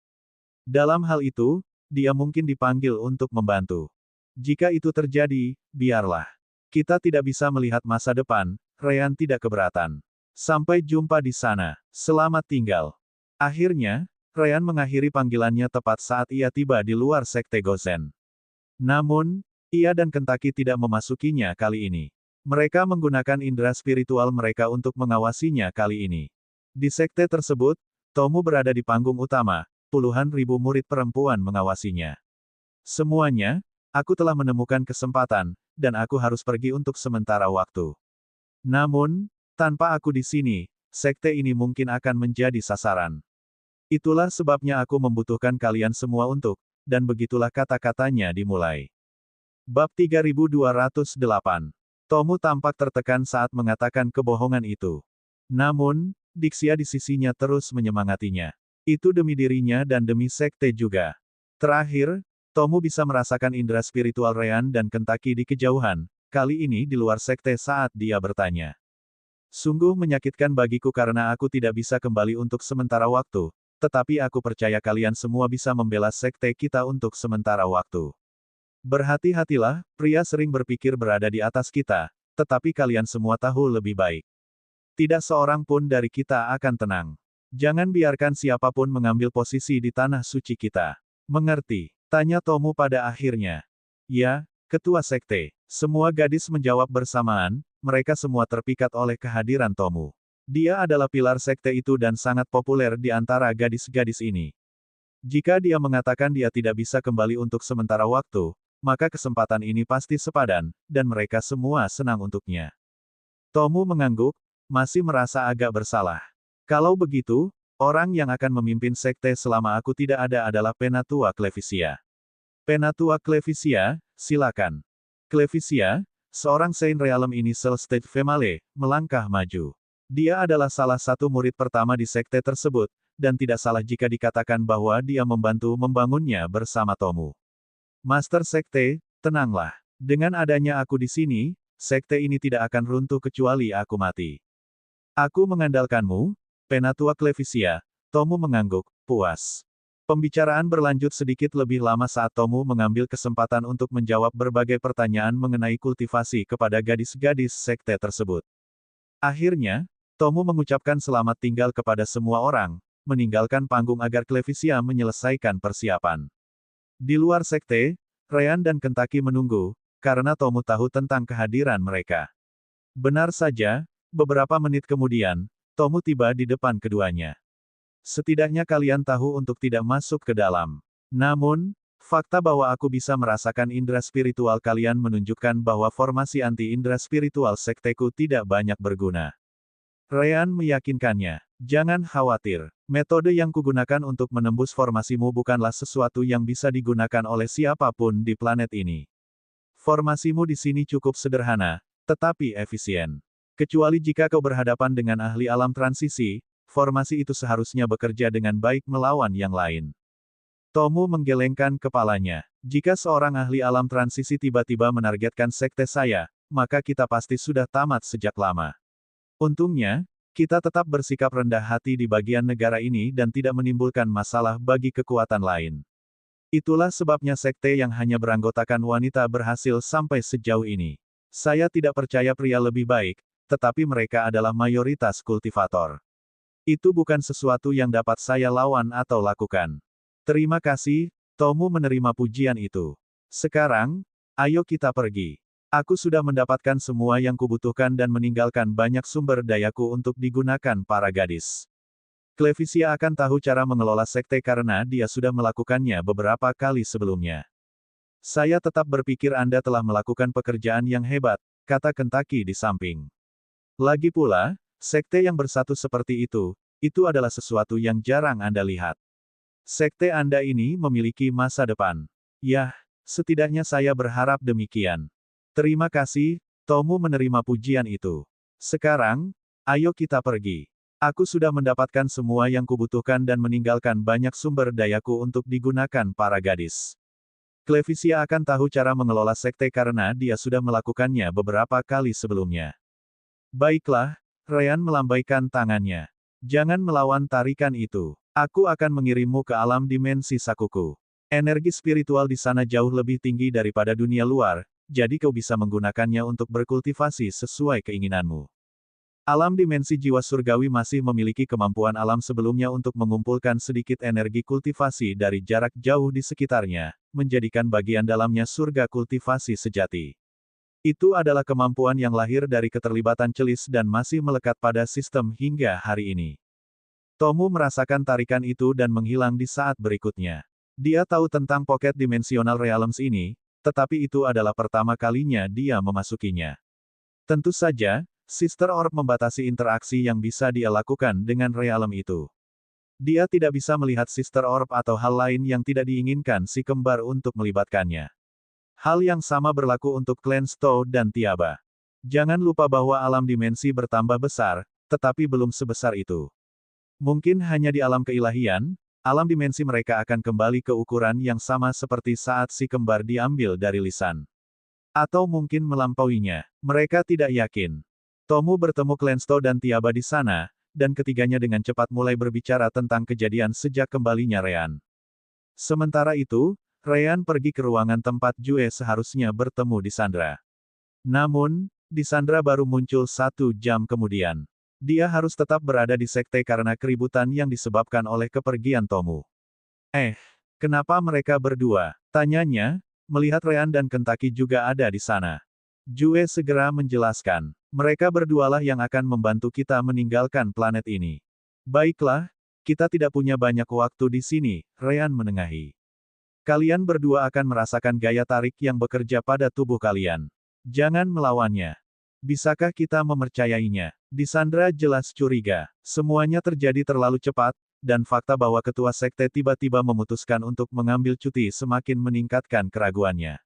Dalam hal itu, dia mungkin dipanggil untuk membantu. Jika itu terjadi, biarlah. Kita tidak bisa melihat masa depan, Ryan tidak keberatan. Sampai jumpa di sana. Selamat tinggal. Akhirnya, Ryan mengakhiri panggilannya tepat saat ia tiba di luar Sekte Gozen. Namun, ia dan Kentaki tidak memasukinya kali ini. Mereka menggunakan indera spiritual mereka untuk mengawasinya kali ini. Di sekte tersebut, Tomu berada di panggung utama, puluhan ribu murid perempuan mengawasinya. Semuanya, aku telah menemukan kesempatan, dan aku harus pergi untuk sementara waktu. Namun, tanpa aku di sini, sekte ini mungkin akan menjadi sasaran. Itulah sebabnya aku membutuhkan kalian semua untuk, dan begitulah kata-katanya dimulai. Bab 3208. Tomu tampak tertekan saat mengatakan kebohongan itu. Namun, Dixia di sisinya terus menyemangatinya. Itu demi dirinya dan demi sekte juga. Terakhir, Tomu bisa merasakan indera spiritual Ryan dan Kentaki di kejauhan, kali ini di luar sekte saat dia bertanya. Sungguh menyakitkan bagiku karena aku tidak bisa kembali untuk sementara waktu, tetapi aku percaya kalian semua bisa membela sekte kita untuk sementara waktu. Berhati-hatilah, pria sering berpikir berada di atas kita, tetapi kalian semua tahu lebih baik. Tidak seorang pun dari kita akan tenang. Jangan biarkan siapapun mengambil posisi di tanah suci kita. Mengerti? Tanya Tomu pada akhirnya. Ya, ketua sekte. Semua gadis menjawab bersamaan, mereka semua terpikat oleh kehadiran Tomu. Dia adalah pilar sekte itu dan sangat populer di antara gadis-gadis ini. Jika dia mengatakan dia tidak bisa kembali untuk sementara waktu, maka kesempatan ini pasti sepadan, dan mereka semua senang untuknya. Tomu mengangguk, masih merasa agak bersalah. Kalau begitu, orang yang akan memimpin sekte selama aku tidak ada adalah Penatua Clevisia. Penatua Clevisia, silakan. Clevisia, seorang Saint Realm Initial State Female, melangkah maju. Dia adalah salah satu murid pertama di sekte tersebut, dan tidak salah jika dikatakan bahwa dia membantu membangunnya bersama Tomu. Master Sekte, tenanglah. Dengan adanya aku di sini, sekte ini tidak akan runtuh kecuali aku mati. Aku mengandalkanmu, Penatua Clevisia. Tomu mengangguk, puas. Pembicaraan berlanjut sedikit lebih lama saat Tomu mengambil kesempatan untuk menjawab berbagai pertanyaan mengenai kultivasi kepada gadis-gadis sekte tersebut. Akhirnya, Tomu mengucapkan selamat tinggal kepada semua orang, meninggalkan panggung agar Clevesia menyelesaikan persiapan. Di luar sekte, Ryan dan Kentucky menunggu, karena Tomu tahu tentang kehadiran mereka. Benar saja, beberapa menit kemudian, Tomu tiba di depan keduanya. Setidaknya kalian tahu untuk tidak masuk ke dalam. Namun, fakta bahwa aku bisa merasakan indera spiritual kalian menunjukkan bahwa formasi anti-indera spiritual sekteku tidak banyak berguna. Ryan meyakinkannya, jangan khawatir. Metode yang kugunakan untuk menembus formasimu bukanlah sesuatu yang bisa digunakan oleh siapapun di planet ini. Formasimu di sini cukup sederhana, tetapi efisien. Kecuali jika kau berhadapan dengan ahli alam transisi, formasi itu seharusnya bekerja dengan baik melawan yang lain. Tomu menggelengkan kepalanya. Jika seorang ahli alam transisi tiba-tiba menargetkan sekte saya, maka kita pasti sudah tamat sejak lama. Untungnya, kita tetap bersikap rendah hati di bagian negara ini dan tidak menimbulkan masalah bagi kekuatan lain. Itulah sebabnya sekte yang hanya beranggotakan wanita berhasil sampai sejauh ini. Saya tidak percaya pria lebih baik, tetapi mereka adalah mayoritas kultivator. Itu bukan sesuatu yang dapat saya lawan atau lakukan. Terima kasih, Tomu menerima pujian itu. Sekarang, ayo kita pergi. Aku sudah mendapatkan semua yang kubutuhkan dan meninggalkan banyak sumber dayaku untuk digunakan para gadis. Clevesia akan tahu cara mengelola sekte karena dia sudah melakukannya beberapa kali sebelumnya. Saya tetap berpikir Anda telah melakukan pekerjaan yang hebat, kata Kentucky di samping. Lagi pula, sekte yang bersatu seperti itu adalah sesuatu yang jarang Anda lihat. Sekte Anda ini memiliki masa depan. Yah, setidaknya saya berharap demikian. Terima kasih, Tomu menerima pujian itu. Sekarang, ayo kita pergi. Aku sudah mendapatkan semua yang kubutuhkan dan meninggalkan banyak sumber dayaku untuk digunakan para gadis. Clevesia akan tahu cara mengelola sekte karena dia sudah melakukannya beberapa kali sebelumnya. Baiklah, Ryan melambaikan tangannya. Jangan melawan tarikan itu. Aku akan mengirimmu ke alam dimensi sakuku. Energi spiritual di sana jauh lebih tinggi daripada dunia luar, jadi kau bisa menggunakannya untuk berkultivasi sesuai keinginanmu. Alam dimensi jiwa surgawi masih memiliki kemampuan alam sebelumnya untuk mengumpulkan sedikit energi kultivasi dari jarak jauh di sekitarnya, menjadikan bagian dalamnya surga kultivasi sejati. Itu adalah kemampuan yang lahir dari keterlibatan celis dan masih melekat pada sistem hingga hari ini. Tomu merasakan tarikan itu dan menghilang di saat berikutnya. Dia tahu tentang pocket dimensional realms ini, tetapi itu adalah pertama kalinya dia memasukinya. Tentu saja, Sister Orb membatasi interaksi yang bisa dia lakukan dengan realm itu. Dia tidak bisa melihat Sister Orb atau hal lain yang tidak diinginkan si kembar untuk melibatkannya. Hal yang sama berlaku untuk klan Stow dan Tiaba. Jangan lupa bahwa alam dimensi bertambah besar, tetapi belum sebesar itu. Mungkin hanya di alam keilahian, alam dimensi mereka akan kembali ke ukuran yang sama seperti saat si kembar diambil dari lisan. Atau mungkin melampauinya. Mereka tidak yakin. Tomu bertemu Clenstow dan Tiaba di sana, dan ketiganya dengan cepat mulai berbicara tentang kejadian sejak kembalinya Ryan. Sementara itu, Ryan pergi ke ruangan tempat Jue seharusnya bertemu di Sandra. Namun, di Sandra baru muncul 1 jam kemudian. Dia harus tetap berada di sekte karena keributan yang disebabkan oleh kepergian Tomu. Kenapa mereka berdua? Tanyanya, melihat Ryan dan Kentucky juga ada di sana. Jue segera menjelaskan. Mereka berdualah yang akan membantu kita meninggalkan planet ini. Baiklah, kita tidak punya banyak waktu di sini, Ryan menengahi. Kalian berdua akan merasakan gaya tarik yang bekerja pada tubuh kalian. Jangan melawannya. Bisakah kita mempercayainya? Di Sandra jelas curiga. Semuanya terjadi terlalu cepat, dan fakta bahwa ketua sekte tiba-tiba memutuskan untuk mengambil cuti semakin meningkatkan keraguannya.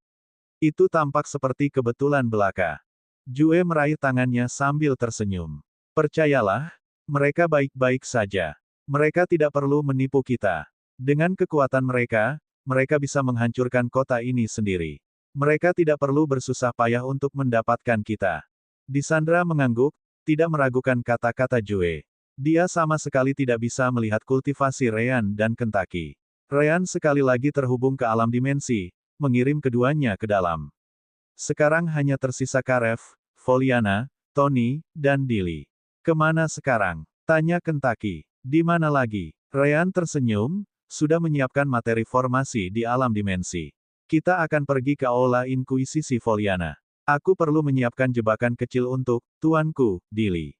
Itu tampak seperti kebetulan belaka. Jue meraih tangannya sambil tersenyum. Percayalah, mereka baik-baik saja. Mereka tidak perlu menipu kita. Dengan kekuatan mereka, mereka bisa menghancurkan kota ini sendiri. Mereka tidak perlu bersusah payah untuk mendapatkan kita. Di Sandra mengangguk, tidak meragukan kata-kata Jue. Dia sama sekali tidak bisa melihat kultivasi Ryan dan Kentucky. Ryan sekali lagi terhubung ke alam dimensi, mengirim keduanya ke dalam. Sekarang hanya tersisa Karev, Foliana, Tony, dan Dilly. Kemana sekarang? Tanya Kentucky. Di mana lagi? Ryan tersenyum, sudah menyiapkan materi formasi di alam dimensi. Kita akan pergi ke Aula Inkuisisi Foliana. Aku perlu menyiapkan jebakan kecil untuk Tuanku, Dili.